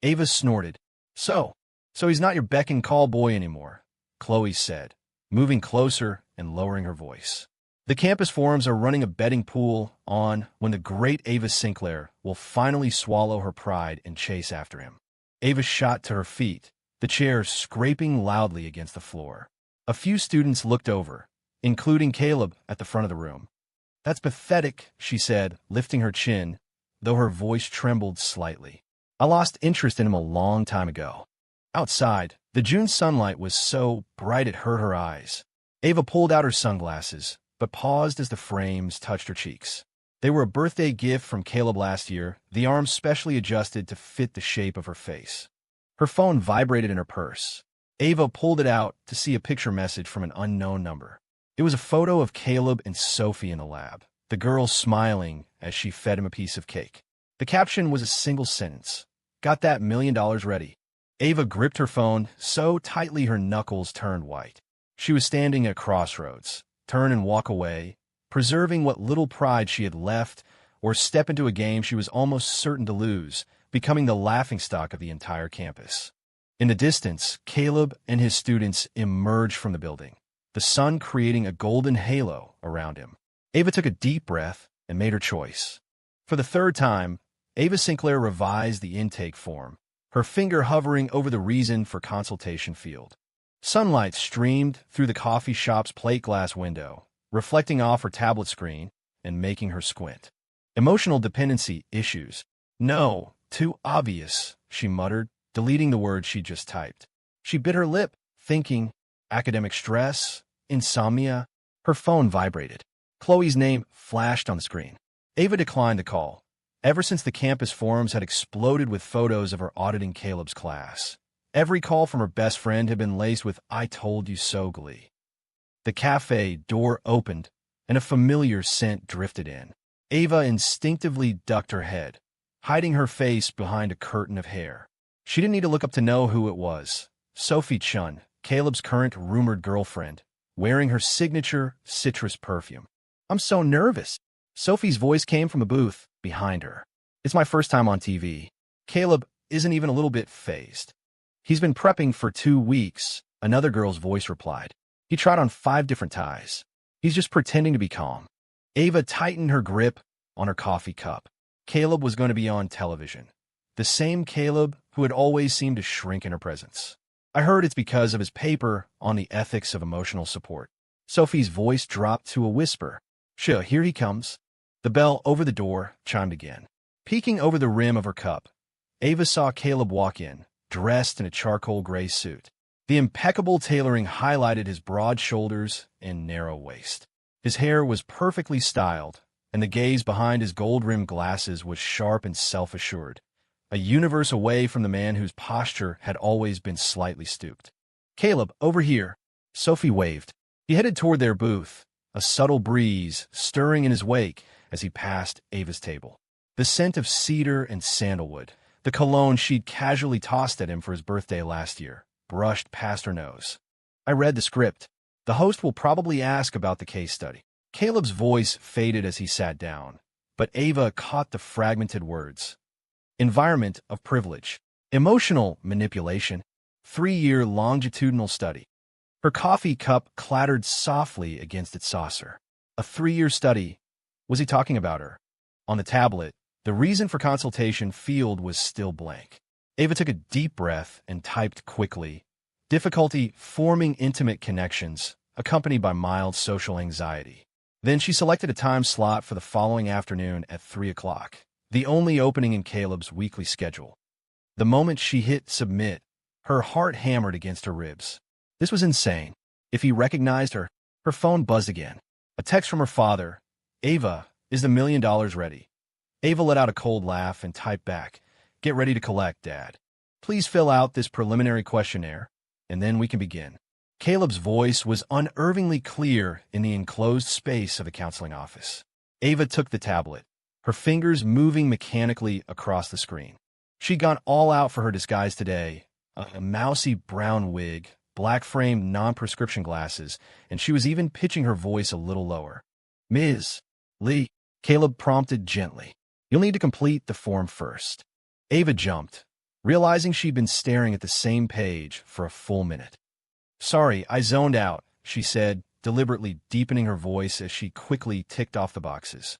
Ava snorted. So he's not your beck and call boy anymore," Chloe said, moving closer and lowering her voice. "The campus forums are running a betting pool on when the great Ava Sinclair will finally swallow her pride and chase after him." Ava shot to her feet, the chair scraping loudly against the floor. A few students looked over, including Caleb at the front of the room. "That's pathetic," she said, lifting her chin, though her voice trembled slightly. "I lost interest in him a long time ago." Outside, the June sunlight was so bright it hurt her eyes. Ava pulled out her sunglasses, but paused as the frames touched her cheeks. They were a birthday gift from Caleb last year, the arms specially adjusted to fit the shape of her face. Her phone vibrated in her purse. Ava pulled it out to see a picture message from an unknown number. It was a photo of Caleb and Sophie in the lab, the girl smiling as she fed him a piece of cake. The caption was a single sentence. "Got that $1 million ready." Ava gripped her phone so tightly her knuckles turned white. She was standing at a crossroads. Turn and walk away, preserving what little pride she had left, or step into a game she was almost certain to lose, becoming the laughingstock of the entire campus. In the distance, Caleb and his students emerged from the building, the sun creating a golden halo around him. Ava took a deep breath and made her choice. For the third time, Ava Sinclair revised the intake form, her finger hovering over the reason for consultation field. Sunlight streamed through the coffee shop's plate glass window, reflecting off her tablet screen and making her squint. "Emotional dependency issues. No, too obvious," she muttered, deleting the words she just typed. She bit her lip, thinking, academic stress, insomnia. Her phone vibrated. Chloe's name flashed on the screen. Ava declined the call. Ever since the campus forums had exploded with photos of her auditing Caleb's class, every call from her best friend had been laced with "I told you so" glee. The cafe door opened, and a familiar scent drifted in. Ava instinctively ducked her head, hiding her face behind a curtain of hair. She didn't need to look up to know who it was. Sophie Chun, Caleb's current rumored girlfriend, wearing her signature citrus perfume. "I'm so nervous." Sophie's voice came from a booth behind her. "It's my first time on TV." Caleb isn't even a little bit fazed. "He's been prepping for 2 weeks," another girl's voice replied. "He tried on 5 different ties. He's just pretending to be calm." Ava tightened her grip on her coffee cup. Caleb was going to be on television. The same Caleb who had always seemed to shrink in her presence. "I heard it's because of his paper on the ethics of emotional support." Sophie's voice dropped to a whisper. "Sure, here he comes." The bell over the door chimed again. Peeking over the rim of her cup, Ava saw Caleb walk in, dressed in a charcoal gray suit. The impeccable tailoring highlighted his broad shoulders and narrow waist. His hair was perfectly styled, and the gaze behind his gold-rimmed glasses was sharp and self-assured, a universe away from the man whose posture had always been slightly stooped. "Caleb, over here." Sophie waved. He headed toward their booth, a subtle breeze stirring in his wake as he passed Ava's table. The scent of cedar and sandalwood, the cologne she'd casually tossed at him for his birthday last year, brushed past her nose. "I read the script. The host will probably ask about the case study." Caleb's voice faded as he sat down, but Ava caught the fragmented words. "Environment of privilege. Emotional manipulation. 3-year longitudinal study." Her coffee cup clattered softly against its saucer. A 3-year study. Was he talking about her? On the tablet, the reason for consultation field was still blank. Ava took a deep breath and typed quickly. Difficulty forming intimate connections, accompanied by mild social anxiety. Then she selected a time slot for the following afternoon at 3 o'clock, the only opening in Caleb's weekly schedule. The moment she hit submit, her heart hammered against her ribs. This was insane. If he recognized her, her phone buzzed again. A text from her father. "Ava, is the $1 million ready?" Ava let out a cold laugh and typed back, "Get ready to collect, Dad." Please fill out this preliminary questionnaire, and then we can begin. Caleb's voice was unervingly clear in the enclosed space of the counseling office. Ava took the tablet, her fingers moving mechanically across the screen. She'd gone all out for her disguise today, a mousy brown wig, black-framed non-prescription glasses, and she was even pitching her voice a little lower. Ms. Lee, Caleb prompted gently. You'll need to complete the form first. Ava jumped, realizing she'd been staring at the same page for a full minute. Sorry, I zoned out, she said, deliberately deepening her voice as she quickly ticked off the boxes.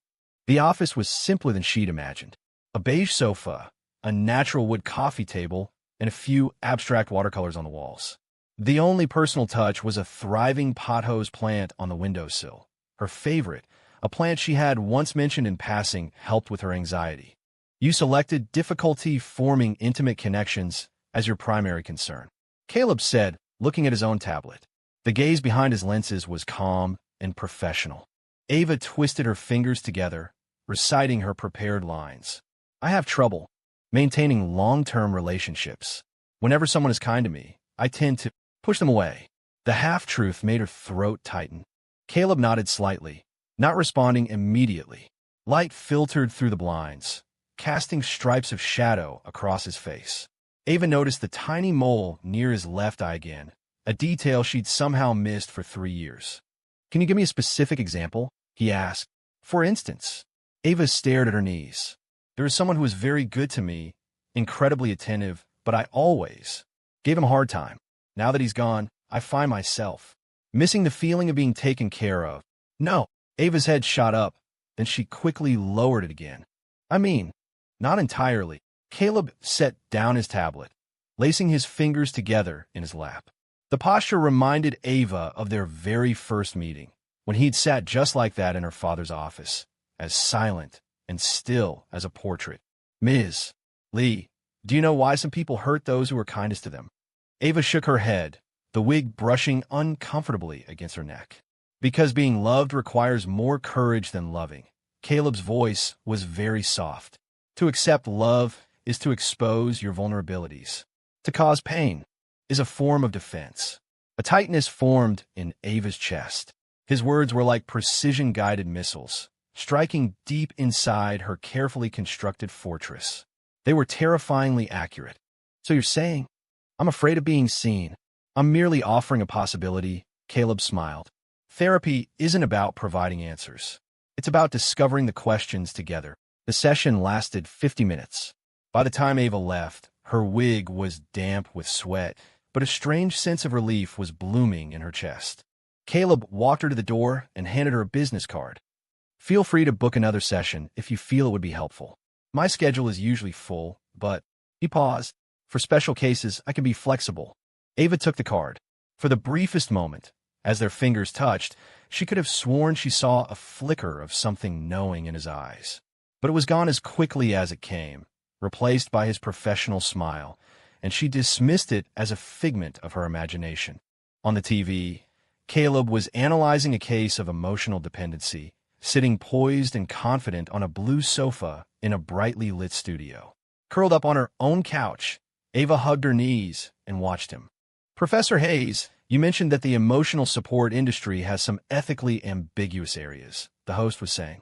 The office was simpler than she'd imagined. A beige sofa, a natural wood coffee table, and a few abstract watercolors on the walls. The only personal touch was a thriving pothose plant on the windowsill. Her favorite, a plant she had once mentioned in passing, helped with her anxiety. You selected difficulty forming intimate connections as your primary concern, Caleb said, looking at his own tablet. The gaze behind his lenses was calm and professional. Ava twisted her fingers together, reciting her prepared lines. I have trouble maintaining long-term relationships. Whenever someone is kind to me, I tend to push them away. The half-truth made her throat tighten. Caleb nodded slightly, not responding immediately. Light filtered through the blinds, casting stripes of shadow across his face. Ava noticed the tiny mole near his left eye again, a detail she'd somehow missed for 3 years. Can you give me a specific example? He asked. For instance, Ava stared at her knees. There is someone who is very good to me, incredibly attentive, but I always gave him a hard time. Now that he's gone, I find myself missing the feeling of being taken care of. No, Ava's head shot up, then she quickly lowered it again. I mean, not entirely. Caleb set down his tablet, lacing his fingers together in his lap. The posture reminded Ava of their very first meeting, when he'd sat just like that in her father's office, as silent and still as a portrait. Ms. Lee, do you know why some people hurt those who are kindest to them? Ava shook her head, the wig brushing uncomfortably against her neck. Because being loved requires more courage than loving. Caleb's voice was very soft. To accept love is to expose your vulnerabilities. To cause pain is a form of defense. A tightness formed in Ava's chest. His words were like precision-guided missiles, striking deep inside her carefully constructed fortress. They were terrifyingly accurate. So you're saying, I'm afraid of being seen. I'm merely offering a possibility, Caleb smiled. Therapy isn't about providing answers. It's about discovering the questions together. The session lasted 50 minutes. By the time Ava left, her wig was damp with sweat, but a strange sense of relief was blooming in her chest. Caleb walked her to the door and handed her a business card. Feel free to book another session if you feel it would be helpful. My schedule is usually full, but he paused. For special cases, I can be flexible. Ava took the card. For the briefest moment, as their fingers touched, she could have sworn she saw a flicker of something knowing in his eyes. But it was gone as quickly as it came, replaced by his professional smile, and she dismissed it as a figment of her imagination. On the TV, Caleb was analyzing a case of emotional dependency, sitting poised and confident on a blue sofa in a brightly lit studio. Curled up on her own couch, Ava hugged her knees and watched him. Professor Hayes, you mentioned that the emotional support industry has some ethically ambiguous areas, the host was saying.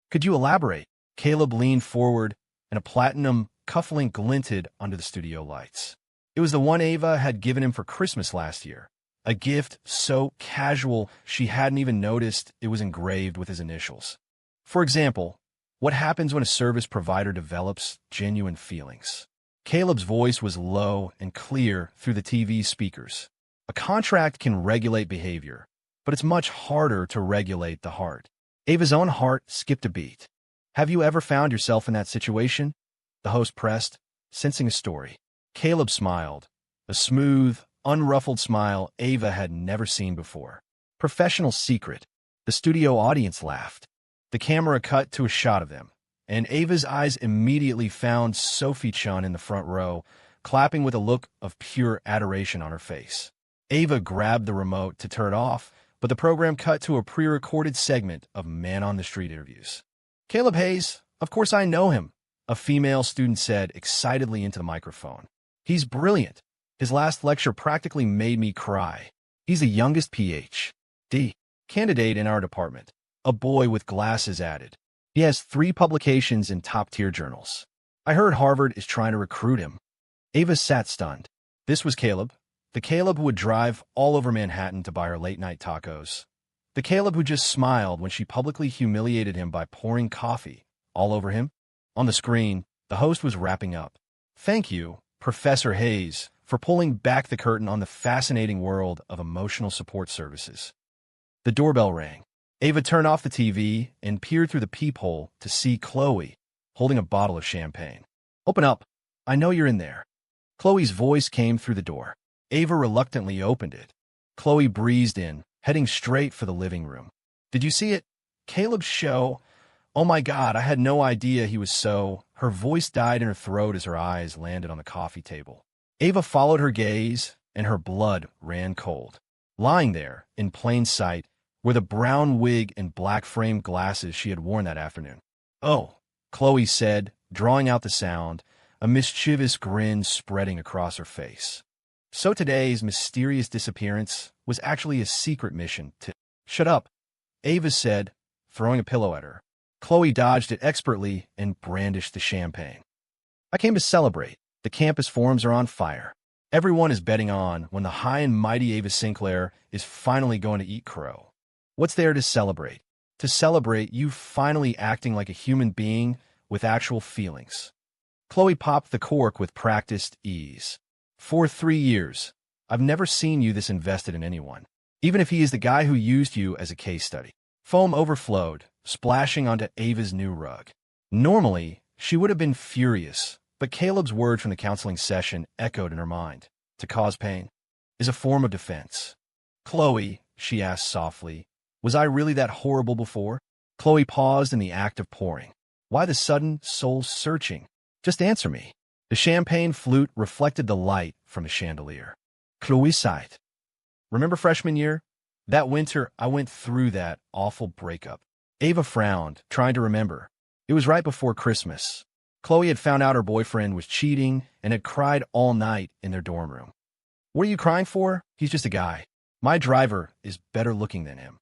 Could you elaborate? Caleb leaned forward, and a platinum cufflink glinted under the studio lights. It was the one Ava had given him for Christmas last year, a gift so casual she hadn't even noticed it was engraved with his initials. For example, what happens when a service provider develops genuine feelings? Caleb's voice was low and clear through the TV speakers. A contract can regulate behavior, but it's much harder to regulate the heart. Ava's own heart skipped a beat. Have you ever found yourself in that situation? The host pressed, sensing a story. Caleb smiled, a smooth, unruffled smile Ava had never seen before. Professional secret. The studio audience laughed. The camera cut to a shot of them, and Ava's eyes immediately found Sophie Chun in the front row, clapping with a look of pure adoration on her face. Ava grabbed the remote to turn it off, but the program cut to a pre-recorded segment of man-on-the-street interviews. Caleb Hayes, of course I know him, a female student said excitedly into the microphone. He's brilliant. His last lecture practically made me cry. He's the youngest Ph.D. candidate in our department. A boy with glasses added. He has 3 publications in top-tier journals. I heard Harvard is trying to recruit him. Ava sat stunned. This was Caleb. The Caleb who would drive all over Manhattan to buy her late-night tacos. The Caleb who just smiled when she publicly humiliated him by pouring coffee all over him. On the screen, the host was wrapping up. Thank you, Professor Hayes, for pulling back the curtain on the fascinating world of emotional support services. The doorbell rang. Ava turned off the TV and peered through the peephole to see Chloe holding a bottle of champagne. Open up. I know you're in there. Chloe's voice came through the door. Ava reluctantly opened it. Chloe breezed in, heading straight for the living room. Did you see it? Caleb's show? Oh my God, I had no idea he was so... Her voice died in her throat as her eyes landed on the coffee table. Ava followed her gaze, and her blood ran cold. Lying there, in plain sight, were the brown wig and black-framed glasses she had worn that afternoon. Oh, Chloe said, drawing out the sound, a mischievous grin spreading across her face. So today's mysterious disappearance was actually a secret mission to... Shut up, Ava said, throwing a pillow at her. Chloe dodged it expertly and brandished the champagne. I came to celebrate. The campus forums are on fire. Everyone is betting on when the high and mighty Ava Sinclair is finally going to eat crow. What's there to celebrate? To celebrate you finally acting like a human being with actual feelings. Chloe popped the cork with practiced ease. For 3 years, I've never seen you this invested in anyone, even if he is the guy who used you as a case study. Foam overflowed, splashing onto Ava's new rug. Normally, she would have been furious, but Caleb's word from the counseling session echoed in her mind. To cause pain is a form of defense. Chloe, she asked softly, was I really that horrible before? Chloe paused in the act of pouring. Why the sudden soul-searching? Just answer me. The champagne flute reflected the light from the chandelier. Chloe sighed. Remember freshman year? That winter, I went through that awful breakup. Ava frowned, trying to remember. It was right before Christmas. Chloe had found out her boyfriend was cheating and had cried all night in their dorm room. What are you crying for? He's just a guy. My driver is better looking than him.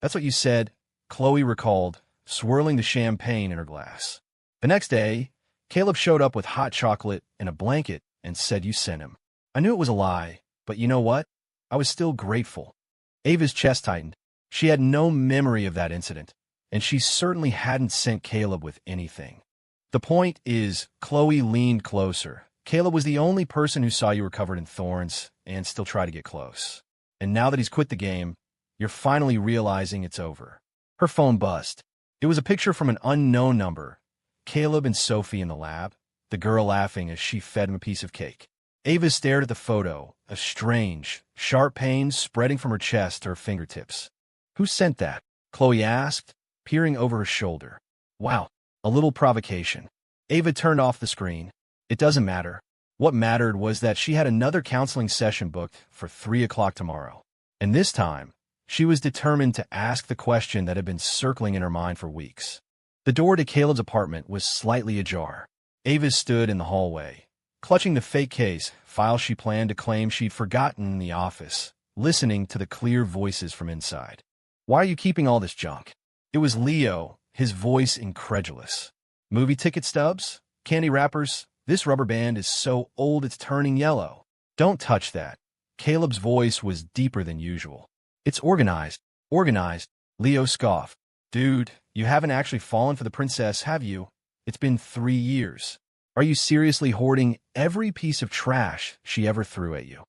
That's what you said, Chloe recalled, swirling the champagne in her glass. The next day, Caleb showed up with hot chocolate and a blanket and said you sent him. I knew it was a lie, but you know what? I was still grateful. Ava's chest tightened. She had no memory of that incident, and she certainly hadn't sent Caleb with anything. The point is, Chloe leaned closer. Caleb was the only person who saw you were covered in thorns and still tried to get close. And now that he's quit the game, you're finally realizing it's over. Her phone buzzed. It was a picture from an unknown number. Caleb and Sophie in the lab, the girl laughing as she fed him a piece of cake. Ava stared at the photo, a strange, sharp pain spreading from her chest to her fingertips. Who sent that? Chloe asked, peering over her shoulder. Wow, a little provocation. Ava turned off the screen. It doesn't matter. What mattered was that she had another counseling session booked for 3 o'clock tomorrow. And this time, she was determined to ask the question that had been circling in her mind for weeks. The door to Caleb's apartment was slightly ajar. Ava stood in the hallway, clutching the fake case, file she planned to claim she'd forgotten in the office, listening to the clear voices from inside. Why are you keeping all this junk? It was Leo, his voice incredulous. Movie ticket stubs? Candy wrappers? This rubber band is so old it's turning yellow. Don't touch that. Caleb's voice was deeper than usual. It's organized. Organized. Leo scoffed. Dude, you haven't actually fallen for the princess, have you? It's been 3 years. Are you seriously hoarding every piece of trash she ever threw at you?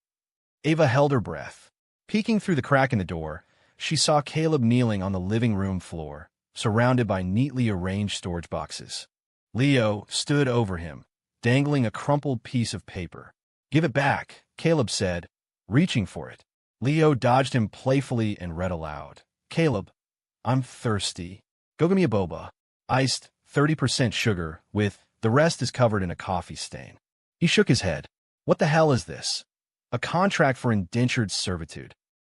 Ava held her breath. Peeking through the crack in the door, she saw Caleb kneeling on the living room floor, surrounded by neatly arranged storage boxes. Leo stood over him, dangling a crumpled piece of paper. Give it back, Caleb said, reaching for it. Leo dodged him playfully and read aloud. Caleb, I'm thirsty. Go get me a boba. Iced, 30% sugar, with the rest is covered in a coffee stain. He shook his head. What the hell is this? A contract for indentured servitude.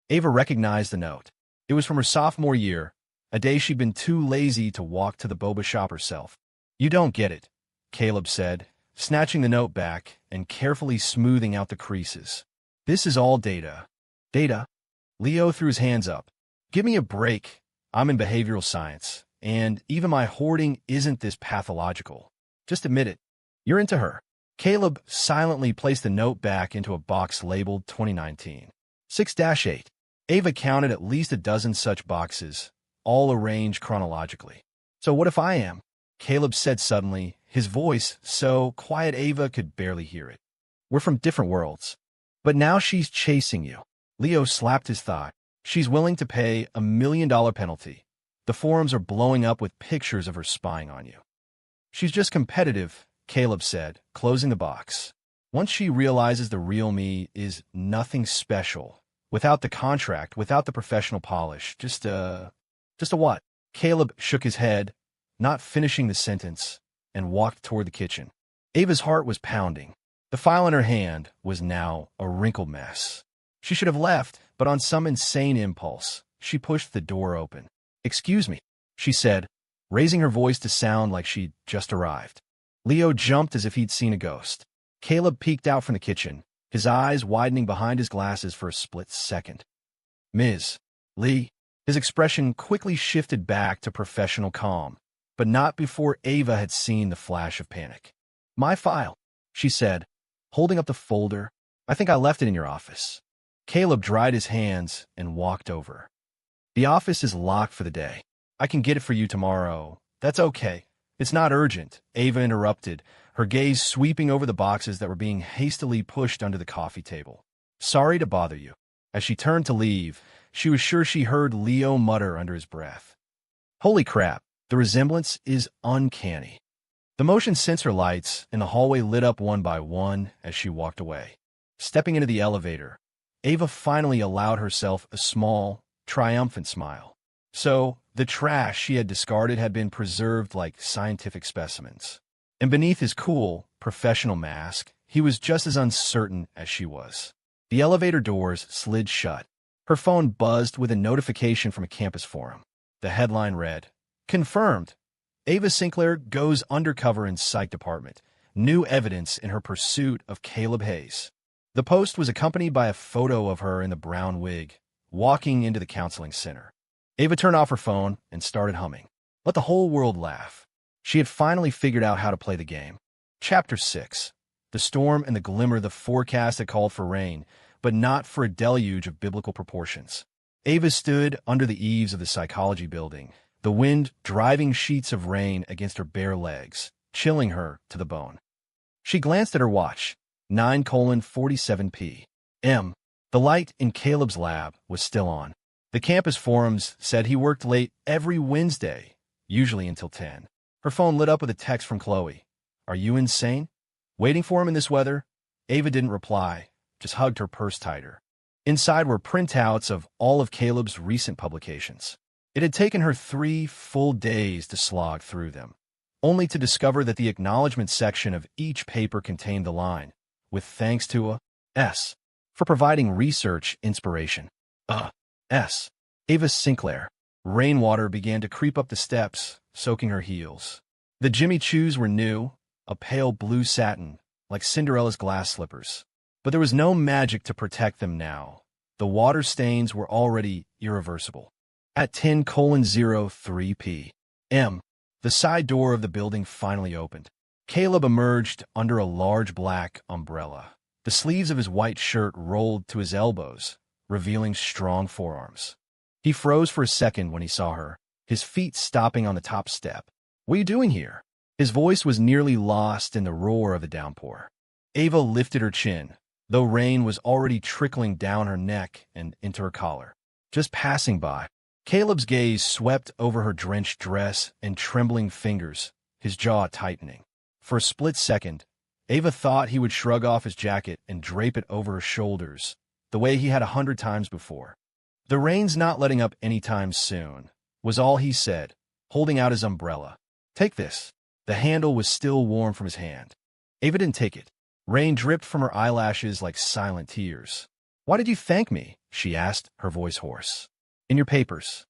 Ava recognized the note. It was from her sophomore year, a day she'd been too lazy to walk to the boba shop herself. You don't get it, Caleb said, snatching the note back and carefully smoothing out the creases. This is all data. Data? Leo threw his hands up. Give me a break. I'm in behavioral science, and even my hoarding isn't this pathological. Just admit it. You're into her. Caleb silently placed the note back into a box labeled 2019. 6-8. Ava counted at least a dozen such boxes, all arranged chronologically. So what if I am? Caleb said suddenly, his voice so quiet Ava could barely hear it. We're from different worlds. But now she's chasing you. Leo slapped his thigh. She's willing to pay $1 million penalty. The forums are blowing up with pictures of her spying on you. She's just competitive, Caleb said, closing the box. Once she realizes the real me is nothing special, without the contract, without the professional polish, just a what? Caleb shook his head, not finishing the sentence, and walked toward the kitchen. Ava's heart was pounding. The file in her hand was now a wrinkled mess. She should have left, but on some insane impulse, she pushed the door open. Excuse me, she said, raising her voice to sound like she'd just arrived. Leo jumped as if he'd seen a ghost. Caleb peeked out from the kitchen, his eyes widening behind his glasses for a split second. Ms. Lee. His expression quickly shifted back to professional calm, but not before Ava had seen the flash of panic. My file, she said, holding up the folder. I think I left it in your office. Caleb dried his hands and walked over. The office is locked for the day. I can get it for you tomorrow. That's okay. It's not urgent, Ava interrupted, her gaze sweeping over the boxes that were being hastily pushed under the coffee table. Sorry to bother you. As she turned to leave, she was sure she heard Leo mutter under his breath. Holy crap, the resemblance is uncanny. The motion sensor lights in the hallway lit up one by one as she walked away. Stepping into the elevator, Ava finally allowed herself a small, triumphant smile. So, the trash she had discarded had been preserved like scientific specimens. And beneath his cool, professional mask, he was just as uncertain as she was. The elevator doors slid shut. Her phone buzzed with a notification from a campus forum. The headline read, Confirmed. Ava Sinclair goes undercover in psych department. New evidence in her pursuit of Caleb Hayes. The post was accompanied by a photo of her in the brown wig, walking into the counseling center. Ava turned off her phone and started humming. Let the whole world laugh. She had finally figured out how to play the game. Chapter 6. The storm and the glimmer. The forecast had called for rain, but not for a deluge of biblical proportions. Ava stood under the eaves of the psychology building, the wind driving sheets of rain against her bare legs, chilling her to the bone. She glanced at her watch, 9:47 p.m. The light in Caleb's lab was still on. The campus forums said he worked late every Wednesday, usually until 10. Her phone lit up with a text from Chloe. Are you insane? Waiting for him in this weather? Ava didn't reply, just hugged her purse tighter. Inside were printouts of all of Caleb's recent publications. It had taken her 3 full days to slog through them, only to discover that the acknowledgement section of each paper contained the line, with thanks to a S for providing research inspiration. S. Ava Sinclair. Rainwater began to creep up the steps, soaking her heels. The Jimmy Choos were new, a pale blue satin, like Cinderella's glass slippers. But there was no magic to protect them now. The water stains were already irreversible. At 10:03 p.m., the side door of the building finally opened. Caleb emerged under a large black umbrella. The sleeves of his white shirt rolled to his elbows, revealing strong forearms. He froze for a second when he saw her, his feet stopping on the top step. What are you doing here? His voice was nearly lost in the roar of the downpour. Ava lifted her chin, though rain was already trickling down her neck and into her collar. Just passing by. Caleb's gaze swept over her drenched dress and trembling fingers, his jaw tightening. For a split second, Ava thought he would shrug off his jacket and drape it over her shoulders, the way he had 100 times before. The rain's not letting up anytime soon, was all he said, holding out his umbrella. Take this. The handle was still warm from his hand. Ava didn't take it. Rain dripped from her eyelashes like silent tears. Why did you thank me? She asked, her voice hoarse. In your papers.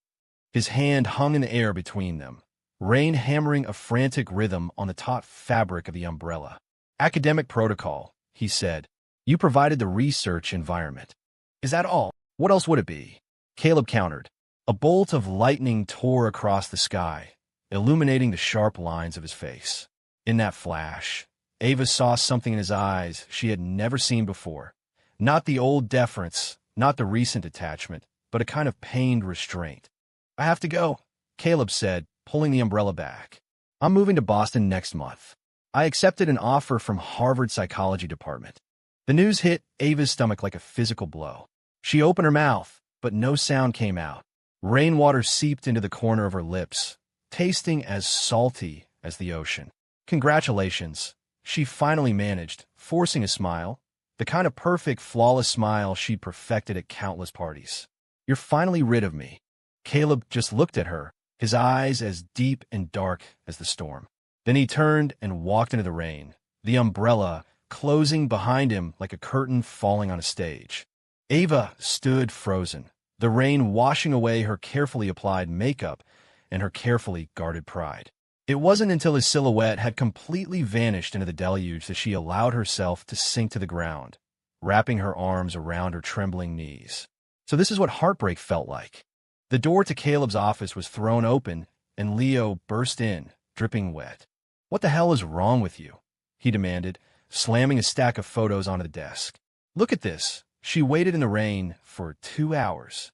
His hand hung in the air between them, rain hammering a frantic rhythm on the taut fabric of the umbrella. Academic protocol, he said. You provided the research environment. Is that all? What else would it be? Caleb countered. A bolt of lightning tore across the sky, illuminating the sharp lines of his face. In that flash, Ava saw something in his eyes she had never seen before. Not the old deference, not the recent attachment, but a kind of pained restraint. I have to go, Caleb said, pulling the umbrella back. I'm moving to Boston next month. I accepted an offer from Harvard Psychology Department. The news hit Ava's stomach like a physical blow. She opened her mouth, but no sound came out. Rainwater seeped into the corner of her lips, tasting as salty as the ocean. Congratulations, she finally managed, forcing a smile, the kind of perfect, flawless smile she'd perfected at countless parties. You're finally rid of me. Caleb just looked at her, his eyes as deep and dark as the storm. Then he turned and walked into the rain, the umbrella closing behind him like a curtain falling on a stage. Ava stood frozen, the rain washing away her carefully applied makeup and her carefully guarded pride. It wasn't until his silhouette had completely vanished into the deluge that she allowed herself to sink to the ground, wrapping her arms around her trembling knees. So this is what heartbreak felt like. The door to Caleb's office was thrown open, and Leo burst in, dripping wet. What the hell is wrong with you? He demanded, slamming a stack of photos onto the desk. Look at this. She waited in the rain for 2 hours.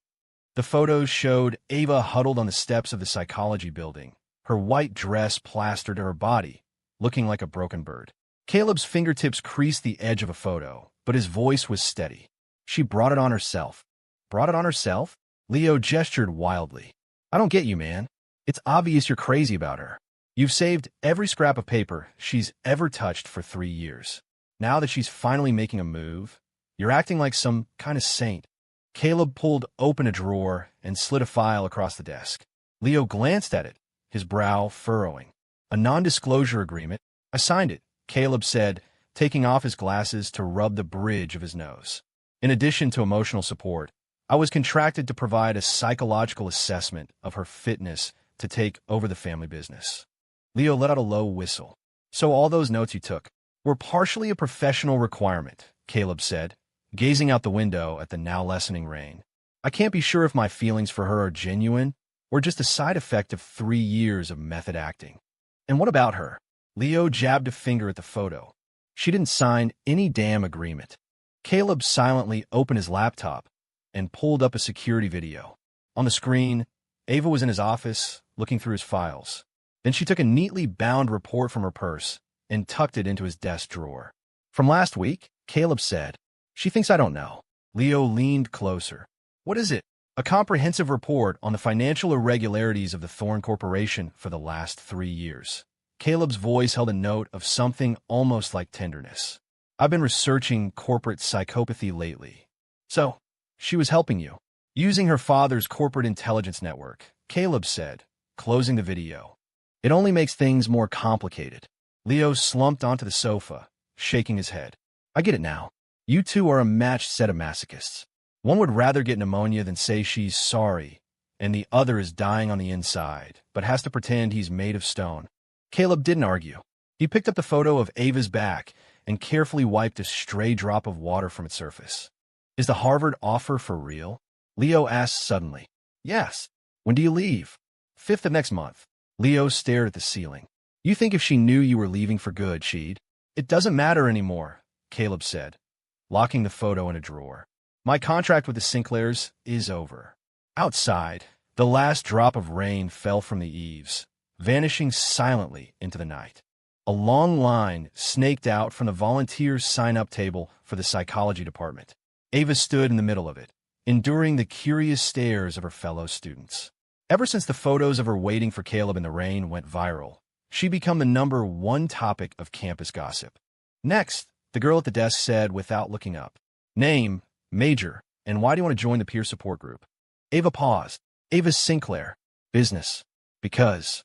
The photos showed Ava huddled on the steps of the psychology building, her white dress plastered to her body, looking like a broken bird. Caleb's fingertips creased the edge of a photo, but his voice was steady. She brought it on herself. Brought it on herself? Leo gestured wildly. I don't get you, man. It's obvious you're crazy about her. You've saved every scrap of paper she's ever touched for 3 years. Now that she's finally making a move, you're acting like some kind of saint. Caleb pulled open a drawer and slid a file across the desk. Leo glanced at it, his brow furrowing. A non-disclosure agreement? I signed it, Caleb said, taking off his glasses to rub the bridge of his nose. In addition to emotional support, I was contracted to provide a psychological assessment of her fitness to take over the family business. Leo let out a low whistle. So all those notes you took were partially a professional requirement, Caleb said, gazing out the window at the now lessening rain. I can't be sure if my feelings for her are genuine or just a side effect of 3 years of method acting. And what about her? Leo jabbed a finger at the photo. She didn't sign any damn agreement. Caleb silently opened his laptop and pulled up a security video. On the screen, Ava was in his office, looking through his files. Then she took a neatly bound report from her purse and tucked it into his desk drawer. From last week, Caleb said. She thinks I don't know. Leo leaned closer. What is it? A comprehensive report on the financial irregularities of the Thorne Corporation for the last 3 years. Caleb's voice held a note of something almost like tenderness. I've been researching corporate psychopathy lately. So, she was helping you. Using her father's corporate intelligence network, Caleb said, closing the video. It only makes things more complicated. Leo slumped onto the sofa, shaking his head. I get it now. You two are a matched set of masochists. One would rather get pneumonia than say she's sorry, and the other is dying on the inside, but has to pretend he's made of stone. Caleb didn't argue. He picked up the photo of Ava's back and carefully wiped a stray drop of water from its surface. Is the Harvard offer for real? Leo asked suddenly. Yes. When do you leave? 5th of next month. Leo stared at the ceiling. You think if she knew you were leaving for good, she'd? It doesn't matter anymore, Caleb said, locking the photo in a drawer. My contract with the Sinclairs is over. Outside, the last drop of rain fell from the eaves, vanishing silently into the night. A long line snaked out from the volunteers' sign-up table for the psychology department. Ava stood in the middle of it, enduring the curious stares of her fellow students. Ever since the photos of her waiting for Caleb in the rain went viral, she'd become the #1 topic of campus gossip. Next, the girl at the desk said without looking up, Name, major, and why do you want to join the peer support group? Ava paused. Ava's Sinclair. Business. Because.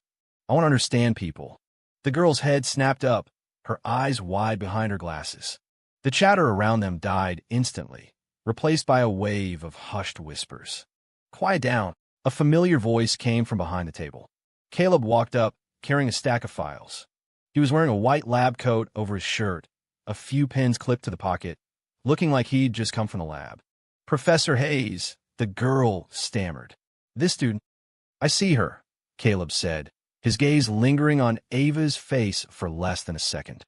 I want to understand people. The girl's head snapped up, her eyes wide behind her glasses. The chatter around them died instantly, replaced by a wave of hushed whispers. Quiet down. A familiar voice came from behind the table. Caleb walked up, carrying a stack of files. He was wearing a white lab coat over his shirt, a few pins clipped to the pocket, looking like he'd just come from the lab. Professor Hayes, the girl stammered. This student, I see her, Caleb said, his gaze lingering on Ava's face for less than a second.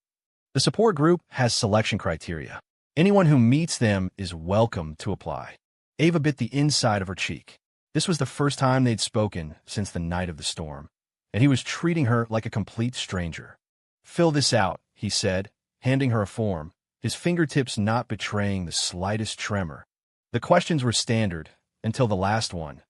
The support group has selection criteria. Anyone who meets them is welcome to apply. Ava bit the inside of her cheek. This was the first time they'd spoken since the night of the storm, and he was treating her like a complete stranger. Fill this out, he said, handing her a form, his fingertips not betraying the slightest tremor. The questions were standard, until the last one.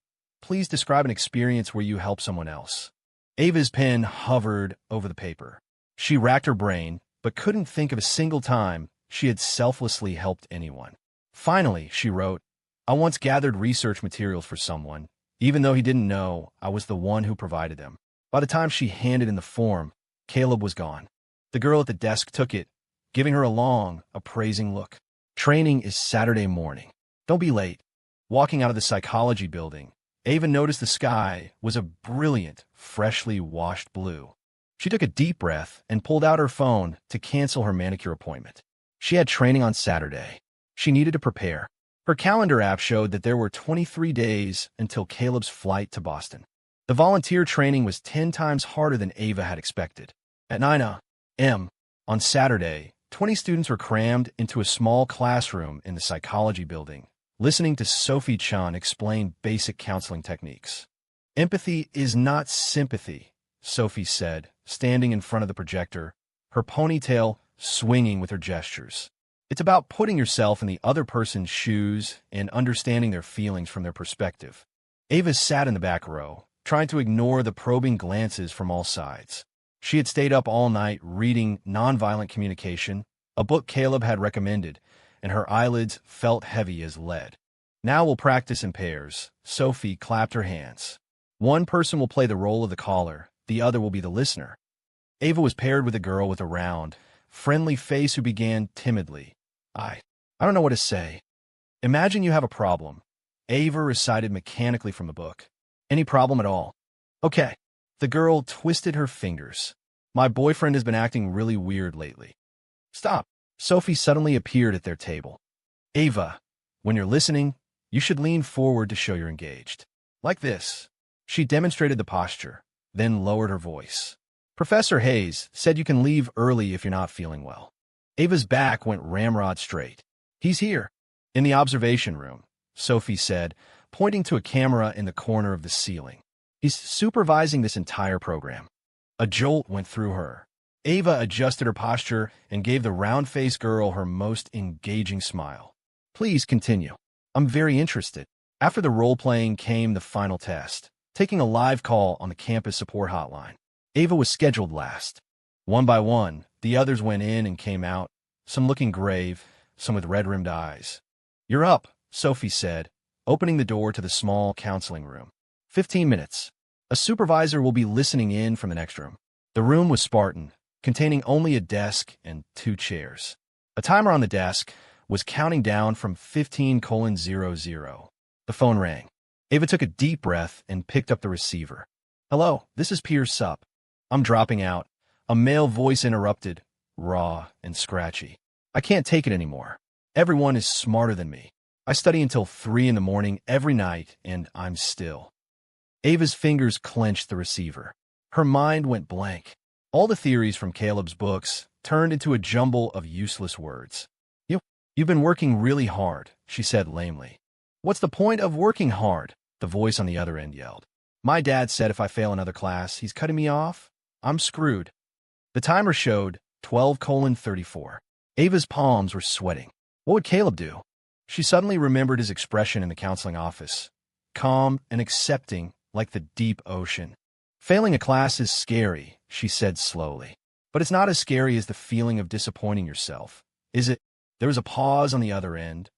Please describe an experience where you helped someone else. Ava's pen hovered over the paper. She racked her brain, but couldn't think of a single time she had selflessly helped anyone. Finally, she wrote, I once gathered research materials for someone, even though he didn't know I was the one who provided them. By the time she handed in the form, Caleb was gone. The girl at the desk took it, giving her a long, appraising look. Training is Saturday morning. Don't be late. Walking out of the psychology building, Ava noticed the sky was a brilliant, freshly washed blue. She took a deep breath and pulled out her phone to cancel her manicure appointment. She had training on Saturday. She needed to prepare. Her calendar app showed that there were 23 days until Caleb's flight to Boston. The volunteer training was 10 times harder than Ava had expected. At 9 a.m. on Saturday, 20 students were crammed into a small classroom in the psychology building, listening to Sophie Chan explain basic counseling techniques. Empathy is not sympathy, Sophie said, standing in front of the projector, her ponytail swinging with her gestures. It's about putting yourself in the other person's shoes and understanding their feelings from their perspective. Ava sat in the back row, trying to ignore the probing glances from all sides. She had stayed up all night reading Nonviolent Communication, a book Caleb had recommended, and her eyelids felt heavy as lead. Now we'll practice in pairs. Sophie clapped her hands. One person will play the role of the caller, the other will be the listener. Ava was paired with a girl with a round, friendly face who began timidly. I don't know what to say. Imagine you have a problem. Ava recited mechanically from the book. Any problem at all? Okay. The girl twisted her fingers. My boyfriend has been acting really weird lately. Stop. Sophie suddenly appeared at their table. Ava, when you're listening, you should lean forward to show you're engaged. Like this. She demonstrated the posture, then lowered her voice. Professor Hayes said you can leave early if you're not feeling well. Ava's back went ramrod straight. He's here. In the observation room, Sophie said, pointing to a camera in the corner of the ceiling. He's supervising this entire program. A jolt went through her. Ava adjusted her posture and gave the round-faced girl her most engaging smile. Please continue. I'm very interested. After the role-playing came the final test, taking a live call on the campus support hotline. Ava was scheduled last. One by one, the others went in and came out, some looking grave, some with red-rimmed eyes. You're up, Sophie said, opening the door to the small counseling room. 15 minutes. A supervisor will be listening in from the next room. The room was Spartan, containing only a desk and 2 chairs. A timer on the desk was counting down from 15:00. The phone rang. Ava took a deep breath and picked up the receiver. Hello, this is Piers Sup. I'm dropping out. A male voice interrupted, raw and scratchy. I can't take it anymore. Everyone is smarter than me. I study until 3 in the morning every night, and I'm still. Ava's fingers clenched the receiver. Her mind went blank. All the theories from Caleb's books turned into a jumble of useless words. You've been working really hard, she said lamely. What's the point of working hard? The voice on the other end yelled. My dad said if I fail another class, he's cutting me off. I'm screwed. The timer showed 12:34. Ava's palms were sweating. What would Caleb do? She suddenly remembered his expression in the counseling office. Calm and accepting, like the deep ocean. Failing a class is scary, she said slowly. But it's not as scary as the feeling of disappointing yourself, is it? There was a pause on the other end.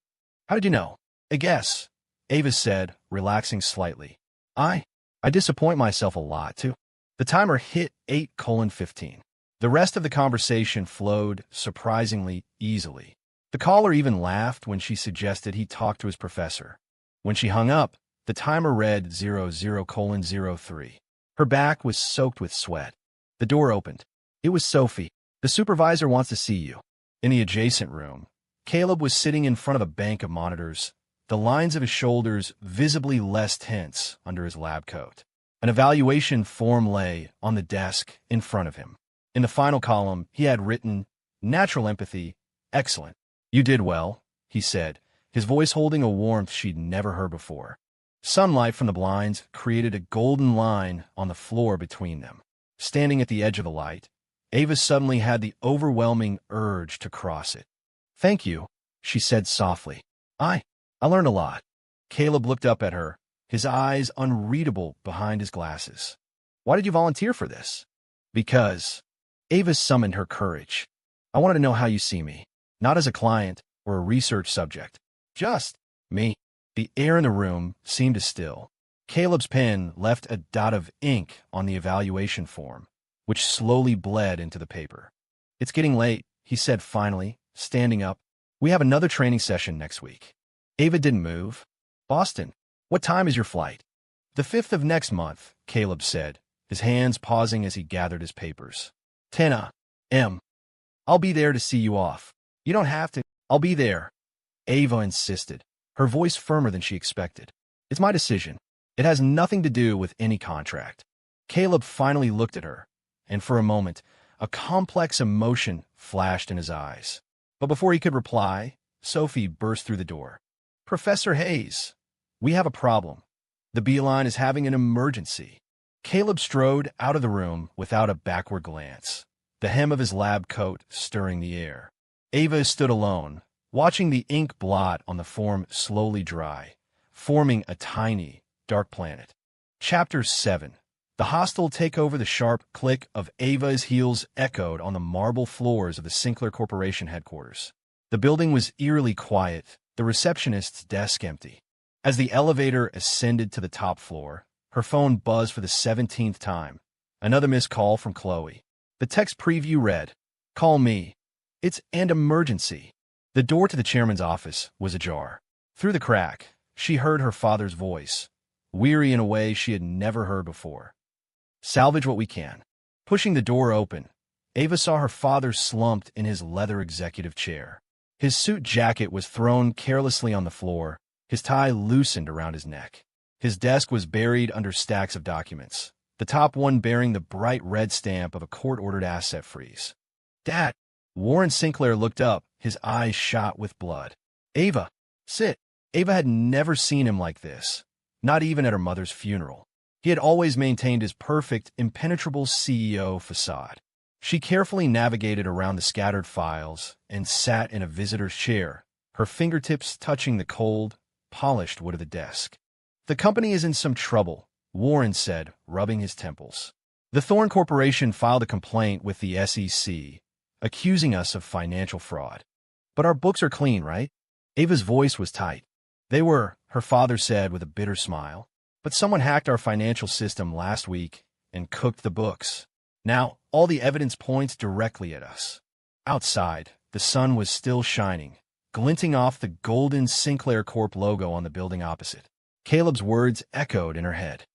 How did you know? A guess, Ava said, relaxing slightly. I disappoint myself a lot, too. The timer hit 8:15. The rest of the conversation flowed surprisingly easily. The caller even laughed when she suggested he talk to his professor. When she hung up, the timer read 00:03. Her back was soaked with sweat. The door opened. It was Sophie. The supervisor wants to see you. In the adjacent room, Caleb was sitting in front of a bank of monitors, the lines of his shoulders visibly less tense under his lab coat. An evaluation form lay on the desk in front of him. In the final column, he had written, "Natural empathy, excellent. You did well," he said, his voice holding a warmth she'd never heard before. Sunlight from the blinds created a golden line on the floor between them. Standing at the edge of the light, Ava suddenly had the overwhelming urge to cross it. "Thank you," she said softly. I learned a lot." Caleb looked up at her, his eyes unreadable behind his glasses. "Why did you volunteer for this?" "Because." Ava summoned her courage. "I wanted to know how you see me, not as a client or a research subject. Just me." The air in the room seemed to still. Caleb's pen left a dot of ink on the evaluation form, which slowly bled into the paper. "It's getting late," he said finally, standing up. "We have another training session next week." Ava didn't move. "Boston, what time is your flight?" "The 5th of next month," Caleb said, his hands pausing as he gathered his papers. 10 a.m. "I'll be there to see you off." "You don't have to." "I'll be there," Ava insisted, her voice firmer than she expected. "It's my decision. It has nothing to do with any contract." Caleb finally looked at her, and for a moment, a complex emotion flashed in his eyes. But before he could reply, Sophie burst through the door. "Professor Hayes, we have a problem. The Beeline is having an emergency." Caleb strode out of the room without a backward glance, the hem of his lab coat stirring the air. Ava stood alone, watching the ink blot on the form slowly dry, forming a tiny, dark planet. Chapter 7. The hostile takeover. The sharp click of Ava's heels echoed on the marble floors of the Sinclair Corporation headquarters. The building was eerily quiet, the receptionist's desk empty. As the elevator ascended to the top floor, her phone buzzed for the 17th time. Another missed call from Chloe. The text preview read, "Call me. It's an emergency." The door to the chairman's office was ajar. Through the crack, she heard her father's voice, weary in a way she had never heard before. "Salvage what we can." Pushing the door open, Ava saw her father slumped in his leather executive chair. His suit jacket was thrown carelessly on the floor, his tie loosened around his neck. His desk was buried under stacks of documents, the top one bearing the bright red stamp of a court-ordered asset freeze. "Dad!" Warren Sinclair looked up, his eyes shot with blood. "Ava, sit." Ava had never seen him like this, not even at her mother's funeral. He had always maintained his perfect, impenetrable CEO facade. She carefully navigated around the scattered files and sat in a visitor's chair, her fingertips touching the cold, polished wood of the desk. "The company is in some trouble," Warren said, rubbing his temples. "The Thorn Corporation filed a complaint with the SEC, accusing us of financial fraud. But our books are clean, right?" Ava's voice was tight. "They were," her father said with a bitter smile. "But someone hacked our financial system last week and cooked the books. Now, all the evidence points directly at us." Outside, the sun was still shining, glinting off the golden Sinclair Corp logo on the building opposite. Caleb's words echoed in her head.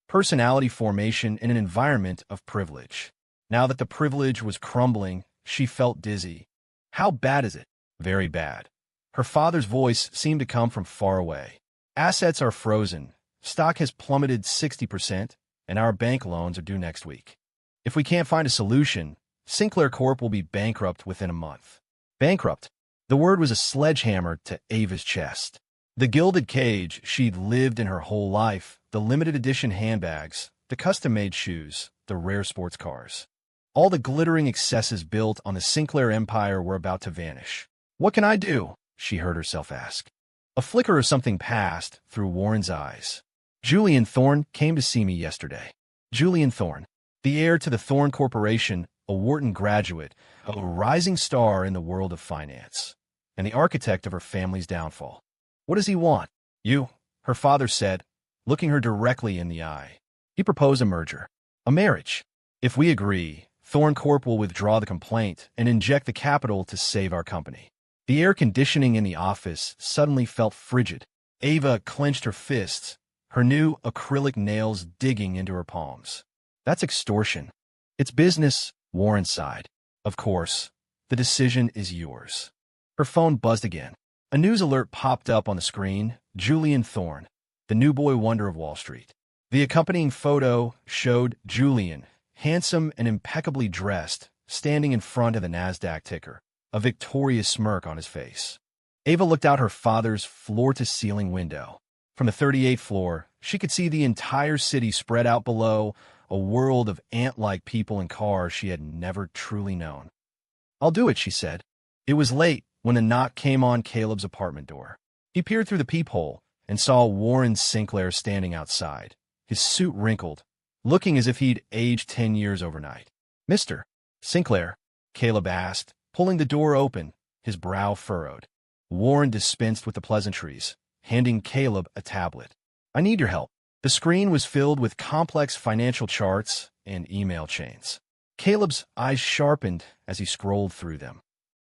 Personality formation in an environment of privilege. Now that the privilege was crumbling, she felt dizzy. "How bad is it?" "Very bad." Her father's voice seemed to come from far away. "Assets are frozen, stock has plummeted 60%, and our bank loans are due next week. If we can't find a solution, Sinclair Corp will be bankrupt within a month." Bankrupt. The word was a sledgehammer to Ava's chest. The gilded cage she'd lived in her whole life, the limited edition handbags, the custom-made shoes, the rare sports cars. All the glittering excesses built on the Sinclair empire were about to vanish. "What can I do?" she heard herself ask. A flicker of something passed through Warren's eyes. "Julian Thorne came to see me yesterday." Julian Thorne, the heir to the Thorne Corporation, a Wharton graduate, a rising star in the world of finance, and the architect of her family's downfall. "What does he want?" "You," her father said, looking her directly in the eye. "He proposed a merger. A marriage. If we agree, Thorne Corp will withdraw the complaint and inject the capital to save our company." The air conditioning in the office suddenly felt frigid. Ava clenched her fists, her new acrylic nails digging into her palms. "That's extortion." "It's business," Warren sighed. "Of course. The decision is yours. Her phone buzzed again. A news alert popped up on the screen. Julian Thorne, the new boy wonder of Wall Street. The accompanying photo showed Julian, handsome and impeccably dressed, standing in front of the NASDAQ ticker, a victorious smirk on his face. Ava looked out her father's floor-to-ceiling window. From the 38th floor, she could see the entire city spread out below, a world of ant-like people and cars she had never truly known. "I'll do it," she said. It was late when a knock came on Caleb's apartment door. He peered through the peephole and saw Warren Sinclair standing outside, his suit wrinkled, looking as if he'd aged 10 years overnight. "Mr. Sinclair?" Caleb asked, pulling the door open, his brow furrowed. Warren dispensed with the pleasantries, handing Caleb a tablet. "I need your help." The screen was filled with complex financial charts and email chains. Caleb's eyes sharpened as he scrolled through them.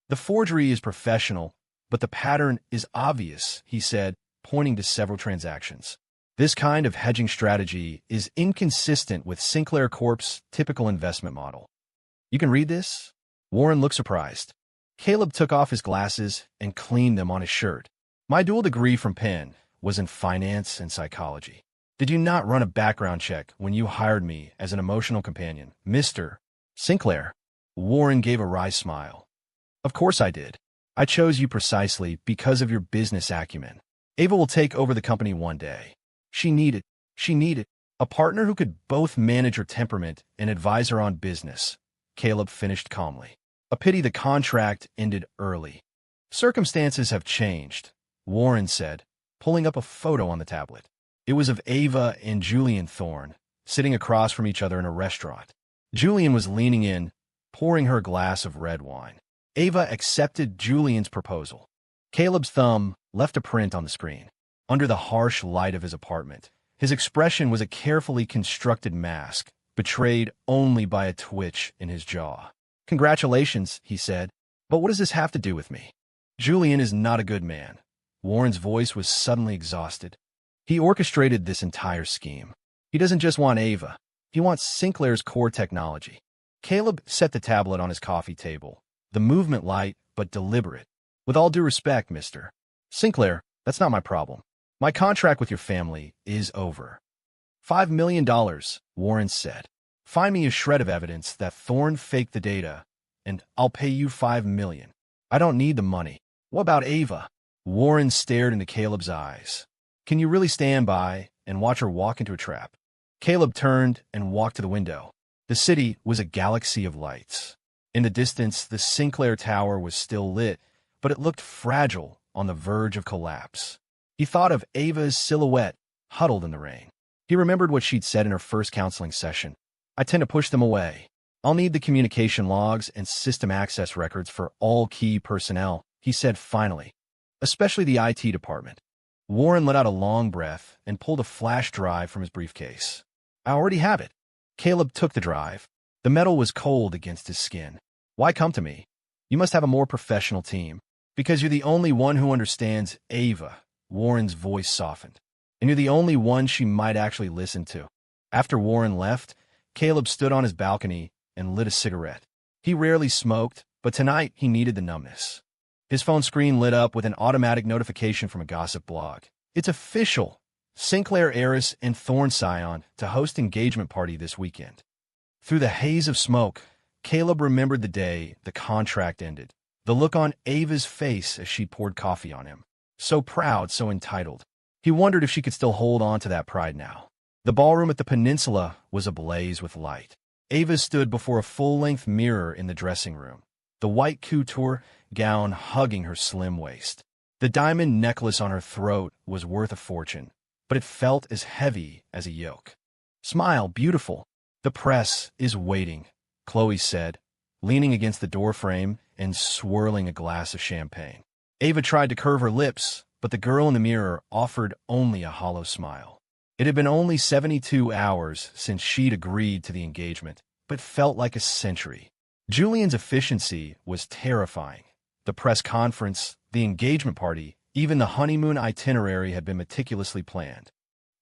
"The forgery is professional, but the pattern is obvious," he said, pointing to several transactions. "This kind of hedging strategy is inconsistent with Sinclair Corp's typical investment model." "You can read this?" Warren looked surprised. Caleb took off his glasses and cleaned them on his shirt. "My dual degree from Penn was in finance and psychology. Did you not run a background check when you hired me as an emotional companion, Mr. Sinclair?" Warren gave a wry smile. "Of course I did. I chose you precisely because of your business acumen. Ava will take over the company one day. She needed a partner who could both manage her temperament and advise her on business," Caleb finished calmly. "A pity the contract ended early." "Circumstances have changed," Warren said, pulling up a photo on the tablet. It was of Ava and Julian Thorne, sitting across from each other in a restaurant. Julian was leaning in, pouring her a glass of red wine. Ava accepted Julian's proposal. Caleb's thumb left a print on the screen. Under the harsh light of his apartment, his expression was a carefully constructed mask, betrayed only by a twitch in his jaw. "Congratulations," he said, "but what does this have to do with me?" "Julian is not a good man." Warren's voice was suddenly exhausted. "He orchestrated this entire scheme. He doesn't just want Ava. He wants Sinclair's core technology." Caleb set the tablet on his coffee table, the movement light but deliberate. "With all due respect, Mr. Sinclair, that's not my problem. My contract with your family is over." $5 million, Warren said. "Find me a shred of evidence that Thorne faked the data, and I'll pay you $5 million. I don't need the money." "What about Ava?" Warren stared into Caleb's eyes. "Can you really stand by and watch her walk into a trap?" Caleb turned and walked to the window. The city was a galaxy of lights. In the distance, the Sinclair Tower was still lit, but it looked fragile, on the verge of collapse. He thought of Ava's silhouette, huddled in the rain. He remembered what she'd said in her first counseling session. "I tend to push them away. I'll need the communication logs and system access records for all key personnel," he said finally, "especially the IT department." Warren let out a long breath and pulled a flash drive from his briefcase. "I already have it." Caleb took the drive. The metal was cold against his skin. "Why come to me? You must have a more professional team. Because you're the only one who understands Ava." Warren's voice softened. "And you're the only one she might actually listen to." After Warren left, Caleb stood on his balcony and lit a cigarette. He rarely smoked, but tonight he needed the numbness. His phone screen lit up with an automatic notification from a gossip blog. "It's official. Sinclair heiress and Thorne scion to host engagement party this weekend." Through the haze of smoke, Caleb remembered the day the contract ended. The look on Ava's face as she poured coffee on him. So proud, so entitled. He wondered if she could still hold on to that pride now. The ballroom at the Peninsula was ablaze with light. Ava stood before a full-length mirror in the dressing room, the white couture gown hugging her slim waist. The diamond necklace on her throat was worth a fortune, but it felt as heavy as a yoke. "Smile, beautiful. The press is waiting," Chloe said, leaning against the doorframe and swirling a glass of champagne. Ava tried to curve her lips, but the girl in the mirror offered only a hollow smile. It had been only 72 hours since she'd agreed to the engagement, but felt like a century. Julian's efficiency was terrifying. The press conference, the engagement party, even the honeymoon itinerary had been meticulously planned.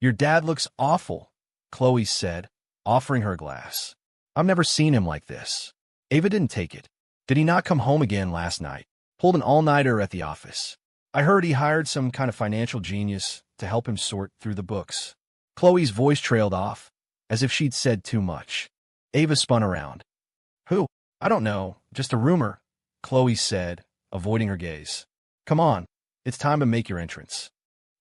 "Your dad looks awful," Chloe said, offering her a glass. "I've never seen him like this." Ava didn't take it. Did he not come home again last night? Pulled an all-nighter at the office. I heard he hired some kind of financial genius to help him sort through the books. Chloe's voice trailed off, as if she'd said too much. Ava spun around. Who? I don't know, just a rumor, Chloe said, avoiding her gaze. Come on, it's time to make your entrance.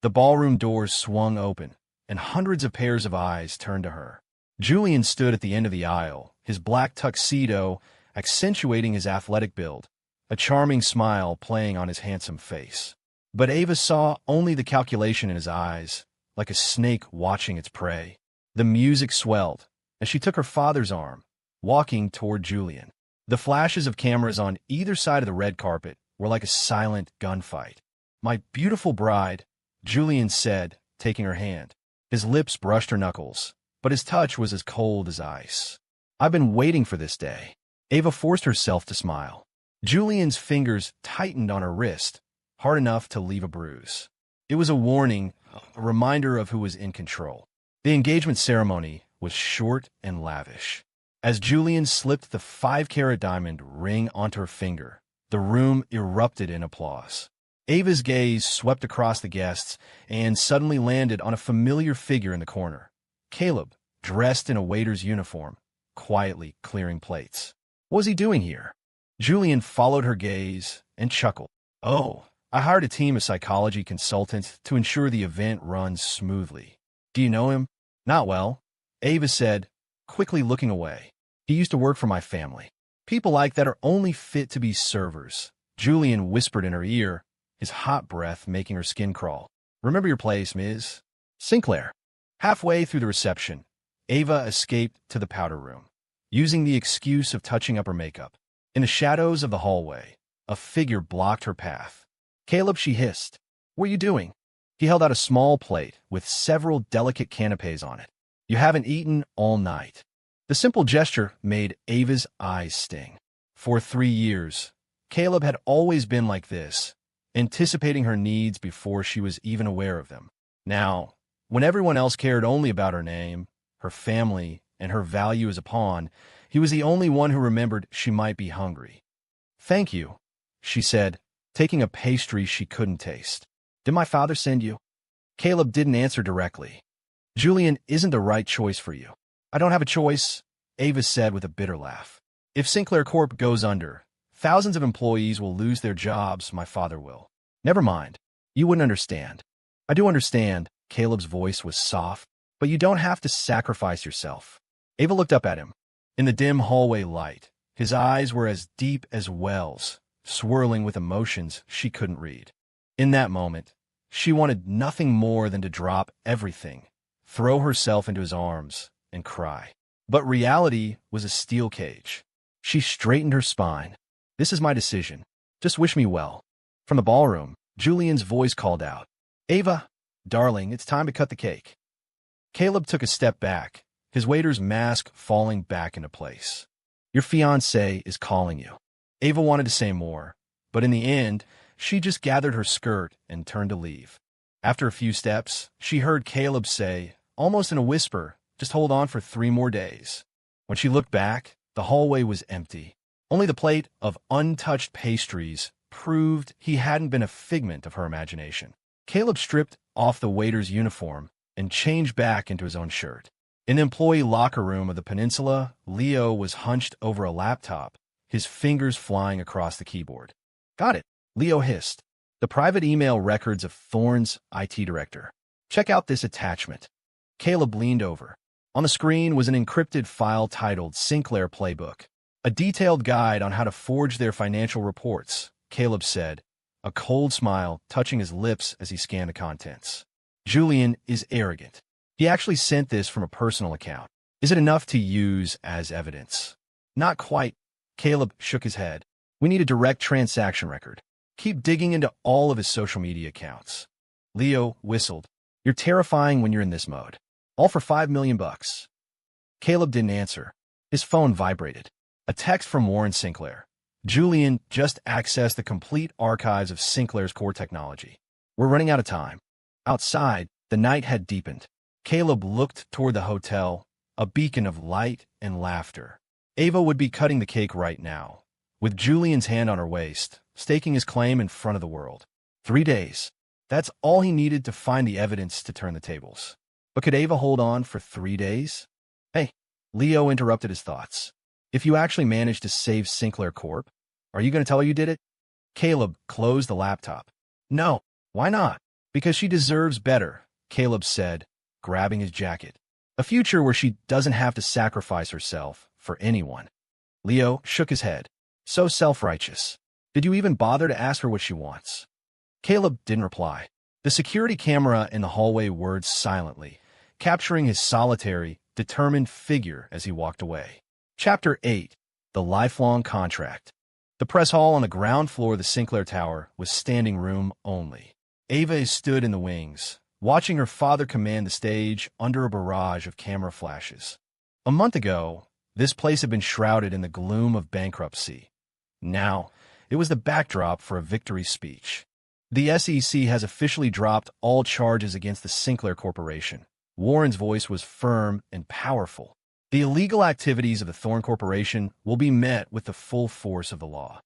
The ballroom doors swung open, and hundreds of pairs of eyes turned to her. Julian stood at the end of the aisle, his black tuxedo accentuating his athletic build, a charming smile playing on his handsome face. But Ava saw only the calculation in his eyes, like a snake watching its prey. The music swelled, as she took her father's arm, walking toward Julian. The flashes of cameras on either side of the red carpet were like a silent gunfight. My beautiful bride, Julian said, taking her hand. His lips brushed her knuckles, but his touch was as cold as ice. I've been waiting for this day. Ava forced herself to smile. Julian's fingers tightened on her wrist, hard enough to leave a bruise. It was a warning, a reminder of who was in control. The engagement ceremony was short and lavish. As Julian slipped the 5-carat diamond ring onto her finger, the room erupted in applause. Ava's gaze swept across the guests and suddenly landed on a familiar figure in the corner. Caleb, dressed in a waiter's uniform, quietly clearing plates. What was he doing here? Julian followed her gaze and chuckled. Oh, I hired a team of psychology consultants to ensure the event runs smoothly. Do you know him? Not well, Ava said, quickly looking away. He used to work for my family. People like that are only fit to be servers, Julian whispered in her ear, his hot breath making her skin crawl. Remember your place, Ms. Sinclair. Halfway through the reception, Ava escaped to the powder room, using the excuse of touching up her makeup. In the shadows of the hallway, a figure blocked her path. Caleb, she hissed. What are you doing? He held out a small plate with several delicate canapes on it. You haven't eaten all night. The simple gesture made Ava's eyes sting. For 3 years, Caleb had always been like this, anticipating her needs before she was even aware of them. Now, when everyone else cared only about her name, her family, and her value as a pawn, he was the only one who remembered she might be hungry. Thank you, she said, taking a pastry she couldn't taste. Did my father send you? Caleb didn't answer directly. Julian isn't the right choice for you. I don't have a choice, Ava said with a bitter laugh. If Sinclair Corp goes under, thousands of employees will lose their jobs, my father will. Never mind. You wouldn't understand. I do understand, Caleb's voice was soft, but you don't have to sacrifice yourself. Ava looked up at him. In the dim hallway light, his eyes were as deep as wells, swirling with emotions she couldn't read. In that moment, she wanted nothing more than to drop everything, throw herself into his arms, and cry. But reality was a steel cage. She straightened her spine. This is my decision. Just wish me well. From the ballroom, Julian's voice called out. Ava, darling, it's time to cut the cake. Caleb took a step back, his waiter's mask falling back into place. Your fiancé is calling you. Ava wanted to say more, but in the end, she just gathered her skirt and turned to leave. After a few steps, she heard Caleb say, almost in a whisper, just hold on for 3 more days. When she looked back, the hallway was empty. Only the plate of untouched pastries proved he hadn't been a figment of her imagination. Caleb stripped off the waiter's uniform and changed back into his own shirt. In the employee locker room of the Peninsula, Leo was hunched over a laptop, his fingers flying across the keyboard. Got it, Leo hissed. The private email records of Thorne's IT director. Check out this attachment. Caleb leaned over. On the screen was an encrypted file titled Sinclair Playbook. A detailed guide on how to forge their financial reports, Caleb said, a cold smile touching his lips as he scanned the contents. Julian is arrogant. He actually sent this from a personal account. Is it enough to use as evidence? Not quite. Caleb shook his head. We need a direct transaction record. Keep digging into all of his social media accounts. Leo whistled. You're terrifying when you're in this mode. All for $5 million. Caleb didn't answer. His phone vibrated. A text from Warren Sinclair. Julian just accessed the complete archives of Sinclair's core technology. We're running out of time. Outside, the night had deepened. Caleb looked toward the hotel, a beacon of light and laughter. Ava would be cutting the cake right now, with Julian's hand on her waist, staking his claim in front of the world. 3 days. That's all he needed to find the evidence to turn the tables. But could Ava hold on for 3 days? Hey, Leo interrupted his thoughts. If you actually managed to save Sinclair Corp., are you going to tell her you did it? Caleb closed the laptop. No, why not? Because she deserves better, Caleb said, grabbing his jacket. A future where she doesn't have to sacrifice herself for anyone. Leo shook his head. So self-righteous. Did you even bother to ask her what she wants? Caleb didn't reply. The security camera in the hallway whirred silently, capturing his solitary, determined figure as he walked away. Chapter 8. The Lifelong Contract. The press hall on the ground floor of the Sinclair Tower was standing room only. Ava stood in the wings, watching her father command the stage under a barrage of camera flashes. A month ago, this place had been shrouded in the gloom of bankruptcy. Now, it was the backdrop for a victory speech. The SEC has officially dropped all charges against the Sinclair Corporation. Warren's voice was firm and powerful. The illegal activities of the Thorn Corporation will be met with the full force of the law.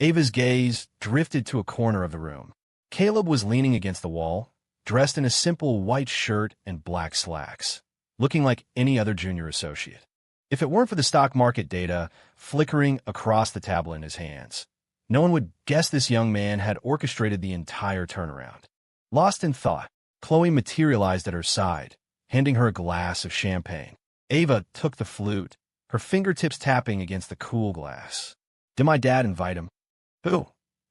Ava's gaze drifted to a corner of the room. Caleb was leaning against the wall, dressed in a simple white shirt and black slacks, looking like any other junior associate. If it weren't for the stock market data flickering across the tablet in his hands, no one would guess this young man had orchestrated the entire turnaround. Lost in thought, Chloe materialized at her side, handing her a glass of champagne. Ava took the flute, her fingertips tapping against the cool glass. Did my dad invite him? Who?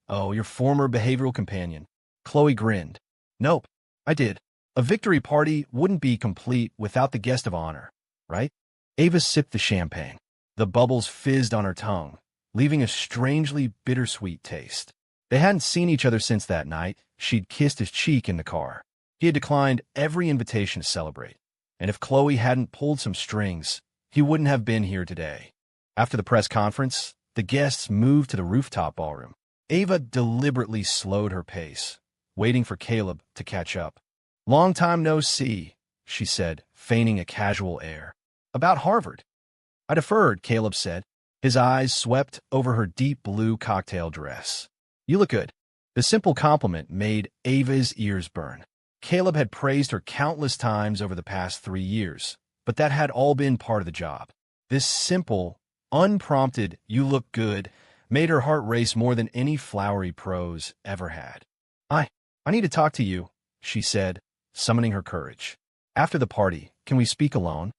Oh, your former behavioral companion. Chloe grinned. Nope, I did. A victory party wouldn't be complete without the guest of honor, right? Ava sipped the champagne. The bubbles fizzed on her tongue, leaving a strangely bittersweet taste. They hadn't seen each other since that night. She'd kissed his cheek in the car. He had declined every invitation to celebrate. And if Chloe hadn't pulled some strings, he wouldn't have been here today. After the press conference, the guests moved to the rooftop ballroom. Ava deliberately slowed her pace, waiting for Caleb to catch up. Long time no see, she said, feigning a casual air. About Harvard. I deferred, Caleb said. His eyes swept over her deep blue cocktail dress. You look good. The simple compliment made Ava's ears burn. Caleb had praised her countless times over the past 3 years, but that had all been part of the job. This simple, unprompted, you look good, made her heart race more than any flowery prose ever had. I need to talk to you, she said, summoning her courage. After the party, can we speak alone?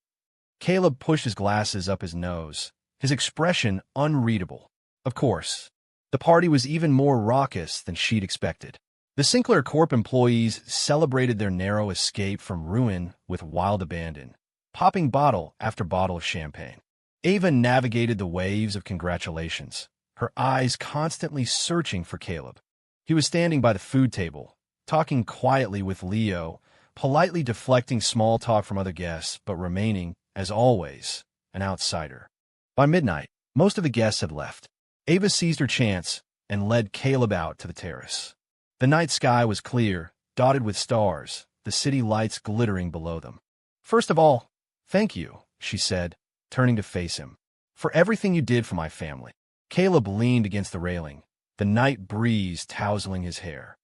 Caleb pushed his glasses up his nose, his expression unreadable. Of course. The party was even more raucous than she'd expected. The Sinclair Corp employees celebrated their narrow escape from ruin with wild abandon, popping bottle after bottle of champagne. Ava navigated the waves of congratulations, her eyes constantly searching for Caleb. He was standing by the food table, talking quietly with Leo, politely deflecting small talk from other guests, but remaining, as always, an outsider. By midnight, most of the guests had left. Ava seized her chance and led Caleb out to the terrace. The night sky was clear, dotted with stars, the city lights glittering below them. First of all, thank you, she said, turning to face him, for everything you did for my family. Caleb leaned against the railing, the night breeze tousling his hair.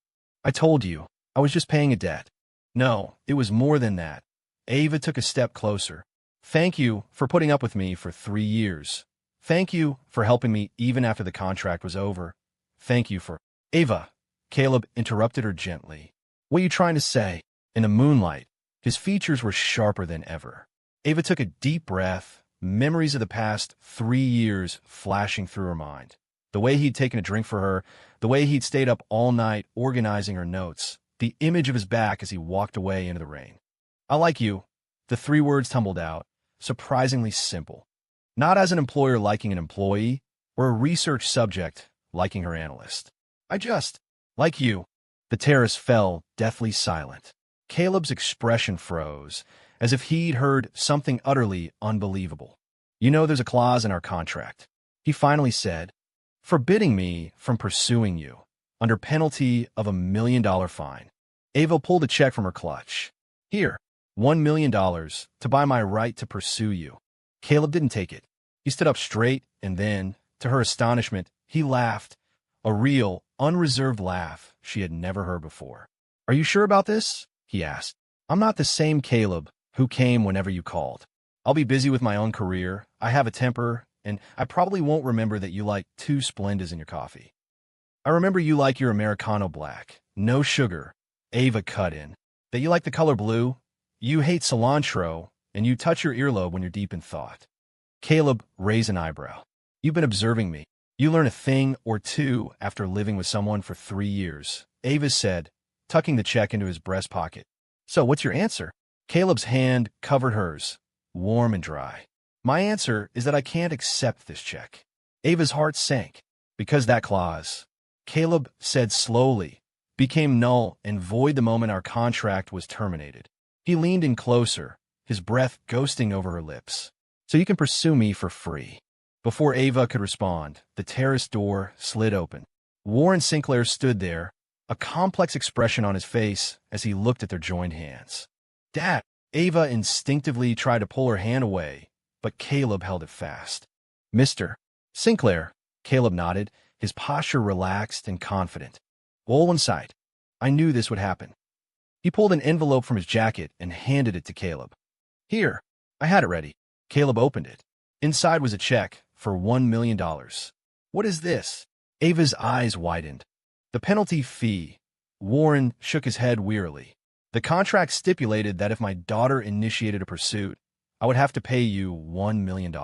I told you, I was just paying a debt. No, it was more than that. Ava took a step closer. Thank you for putting up with me for 3 years. Thank you for helping me even after the contract was over. Thank you for... Ava, Caleb interrupted her gently. What are you trying to say? In the moonlight, his features were sharper than ever. Ava took a deep breath, memories of the past 3 years flashing through her mind. The way he'd taken a drink for her, the way he'd stayed up all night organizing her notes, the image of his back as he walked away into the rain. I like you. The 3 words tumbled out, surprisingly simple. Not as an employer liking an employee, or a research subject liking her analyst. I just... like you. The terrace fell deathly silent. Caleb's expression froze, as if he'd heard something utterly unbelievable. You know there's a clause in our contract, he finally said, forbidding me from pursuing you, under penalty of $1 million fine. Ava pulled a check from her clutch. Here, $1 million to buy my right to pursue you. Caleb didn't take it. He stood up straight, and then, to her astonishment, He laughed, a real, unreserved laugh she had never heard before. "Are you sure about this?" he asked. "I'm not the same Caleb who came whenever you called. I'll be busy with my own career, I have a temper, and I probably won't remember that you like 2 Splendas in your coffee. I remember you like your Americano black, no sugar," Ava cut in. "That you like the color blue, you hate cilantro, and you touch your earlobe when you're deep in thought." Caleb raised an eyebrow. "You've been observing me. You learn a thing or two after living with someone for 3 years," Ava said, tucking the check into his breast pocket. "So what's your answer?" Caleb's hand covered hers, warm and dry. "My answer is that I can't accept this check." Ava's heart sank. "Because that clause," Caleb said slowly, "became null and void the moment our contract was terminated." He leaned in closer, his breath ghosting over her lips. "So you can pursue me for free." Before Ava could respond, the terrace door slid open. Warren Sinclair stood there, a complex expression on his face as he looked at their joined hands. "Dad!" Ava instinctively tried to pull her hand away, but Caleb held it fast. "Mr. Sinclair," Caleb nodded, his posture relaxed and confident. "Roll inside. I knew this would happen." He pulled an envelope from his jacket and handed it to Caleb. "Here, I had it ready." Caleb opened it. Inside was a check for $1 million. "What is this?" Ava's eyes widened. "The penalty fee." Warren shook his head wearily. "The contract stipulated that if my daughter initiated a pursuit, I would have to pay you $1 million.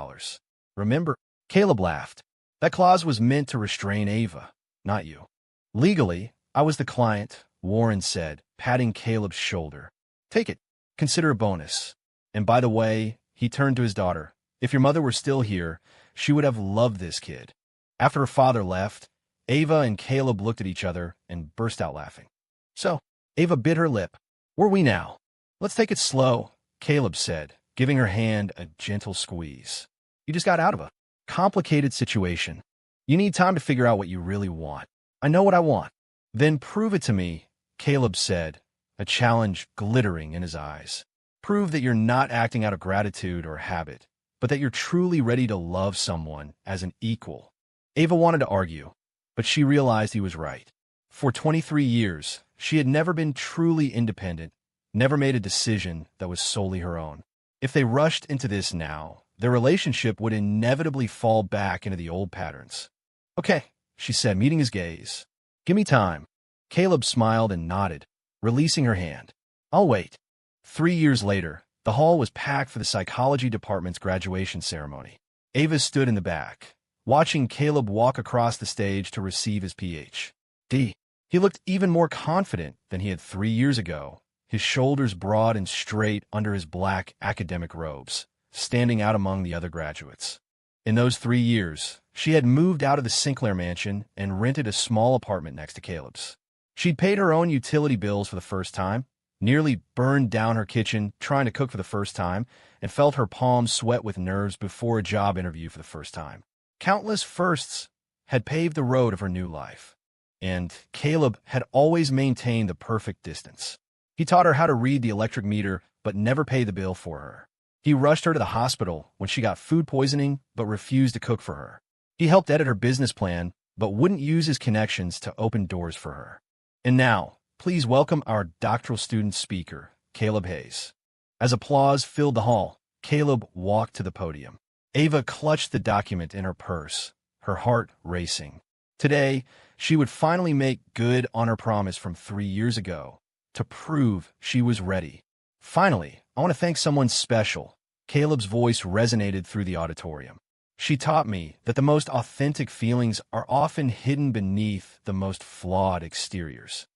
Remember?" Caleb laughed. "That clause was meant to restrain Ava, not you." "Legally, I was the client," Warren said, patting Caleb's shoulder. "Take it. Consider a bonus. And by the way," he turned to his daughter, "if your mother were still here, she would have loved this kid." After her father left, Ava and Caleb looked at each other and burst out laughing. "So," Ava bit her lip, "where are we now?" "Let's take it slow," Caleb said, giving her hand a gentle squeeze. "You just got out of a complicated situation. You need time to figure out what you really want." "I know what I want." "Then prove it to me," Caleb said, a challenge glittering in his eyes. "Prove that you're not acting out of gratitude or habit, but that you're truly ready to love someone as an equal." Ava wanted to argue, but she realized he was right. For 23 years, she had never been truly independent, never made a decision that was solely her own. If they rushed into this now, their relationship would inevitably fall back into the old patterns. "Okay," she said, meeting his gaze. "Give me time." Caleb smiled and nodded, releasing her hand. "I'll wait." 3 years later, the hall was packed for the psychology department's graduation ceremony. Ava stood in the back, watching Caleb walk across the stage to receive his Ph.D. He looked even more confident than he had 3 years ago, his shoulders broad and straight under his black academic robes, standing out among the other graduates. In those 3 years, she had moved out of the Sinclair mansion and rented a small apartment next to Caleb's. She'd paid her own utility bills for the first time, nearly burned down her kitchen trying to cook for the first time, and felt her palms sweat with nerves before a job interview for the first time. Countless firsts had paved the road of her new life, and Caleb had always maintained the perfect distance. He taught her how to read the electric meter but never pay the bill for her. He rushed her to the hospital when she got food poisoning but refused to cook for her. He helped edit her business plan but wouldn't use his connections to open doors for her. And now, please welcome our doctoral student speaker, Caleb Hayes. As applause filled the hall, Caleb walked to the podium. Ava clutched the document in her purse, her heart racing. Today, she would finally make good on her promise from 3 years ago, to prove she was ready. "Finally, I want to thank someone special." Caleb's voice resonated through the auditorium. "She taught me that the most authentic feelings are often hidden beneath the most flawed exteriors."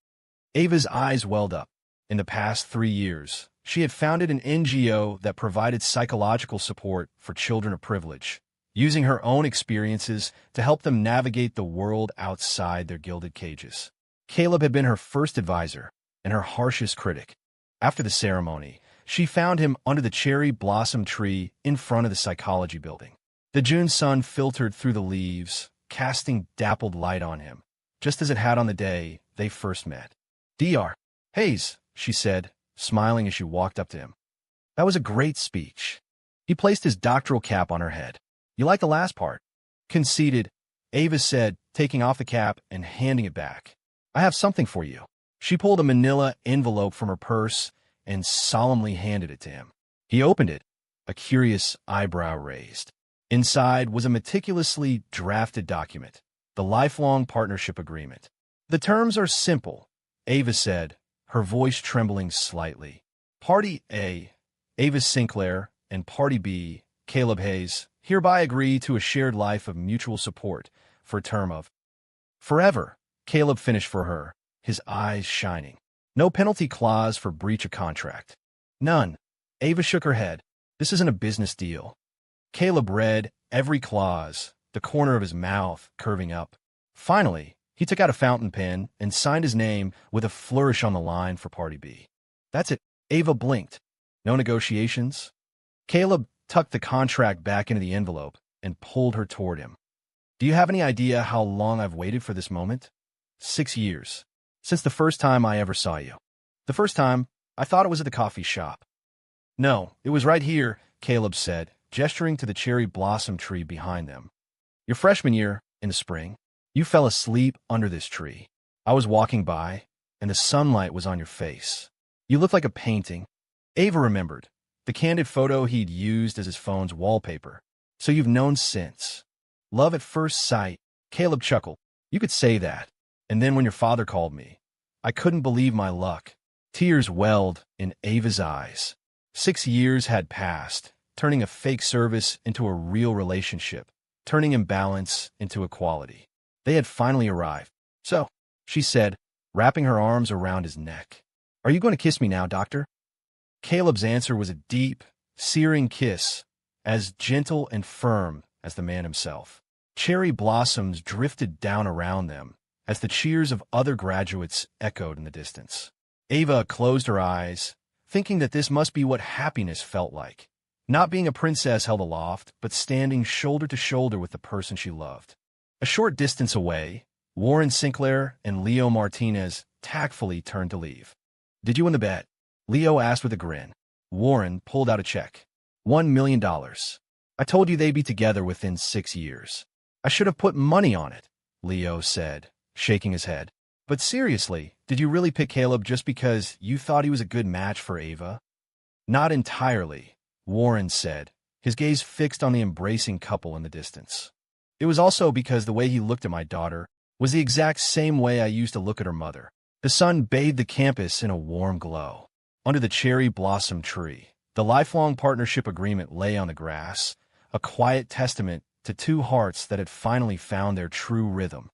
Ava's eyes welled up. In the past 3 years, she had founded an NGO that provided psychological support for children of privilege, using her own experiences to help them navigate the world outside their gilded cages. Caleb had been her first advisor and her harshest critic. After the ceremony, she found him under the cherry blossom tree in front of the psychology building. The June sun filtered through the leaves, casting dappled light on him, just as it had on the day they first met. "Dr. Hayes," she said, smiling as she walked up to him. "That was a great speech." He placed his doctoral cap on her head. "You like the last part?" Conceited, Ava said, taking off the cap and handing it back. I have something for you. She pulled a manila envelope from her purse and solemnly handed it to him. He opened it, a curious eyebrow raised. Inside was a meticulously drafted document, the lifelong partnership agreement. The terms are simple, Ava said, her voice trembling slightly. Party A, Ava Sinclair, and Party B, Caleb Hayes, hereby agree to a shared life of mutual support for a term of forever. Caleb finished for her, his eyes shining. No penalty clause for breach of contract. None. Ava shook her head. This isn't a business deal. Caleb read every clause, the corner of his mouth curving up. Finally, he took out a fountain pen and signed his name with a flourish on the line for Party B. That's it. Ava blinked. No negotiations? Caleb tucked the contract back into the envelope and pulled her toward him. Do you have any idea how long I've waited for this moment? 6 years. Since the first time I ever saw you. The first time, I thought it was at the coffee shop. No, it was right here, Caleb said, gesturing to the cherry blossom tree behind them. Your freshman year, in the spring, you fell asleep under this tree. I was walking by, and the sunlight was on your face. You looked like a painting. Ava remembered, the candid photo he'd used as his phone's wallpaper. So you've known since. Love at first sight, Caleb chuckled. You could say that. And then when your father called me, I couldn't believe my luck. Tears welled in Ava's eyes. 6 years had passed, turning a fake service into a real relationship, turning imbalance into equality. They had finally arrived. So, she said, wrapping her arms around his neck. Are you going to kiss me now, doctor? Caleb's answer was a deep, searing kiss, as gentle and firm as the man himself. Cherry blossoms drifted down around them as the cheers of other graduates echoed in the distance. Ava closed her eyes, thinking that this must be what happiness felt like. Not being a princess held aloft, but standing shoulder to shoulder with the person she loved. A short distance away, Warren Sinclair and Leo Martinez tactfully turned to leave. Did you win the bet? Leo asked with a grin. Warren pulled out a check. $1 million. I told you they'd be together within 6 years. I should have put money on it, Leo said, shaking his head. But seriously, did you really pick Caleb just because you thought he was a good match for Ava? Not entirely, Warren said, his gaze fixed on the embracing couple in the distance. It was also because the way he looked at my daughter was the exact same way I used to look at her mother. The sun bathed the campus in a warm glow. Under the cherry blossom tree, the lifelong partnership agreement lay on the grass, a quiet testament to two hearts that had finally found their true rhythm.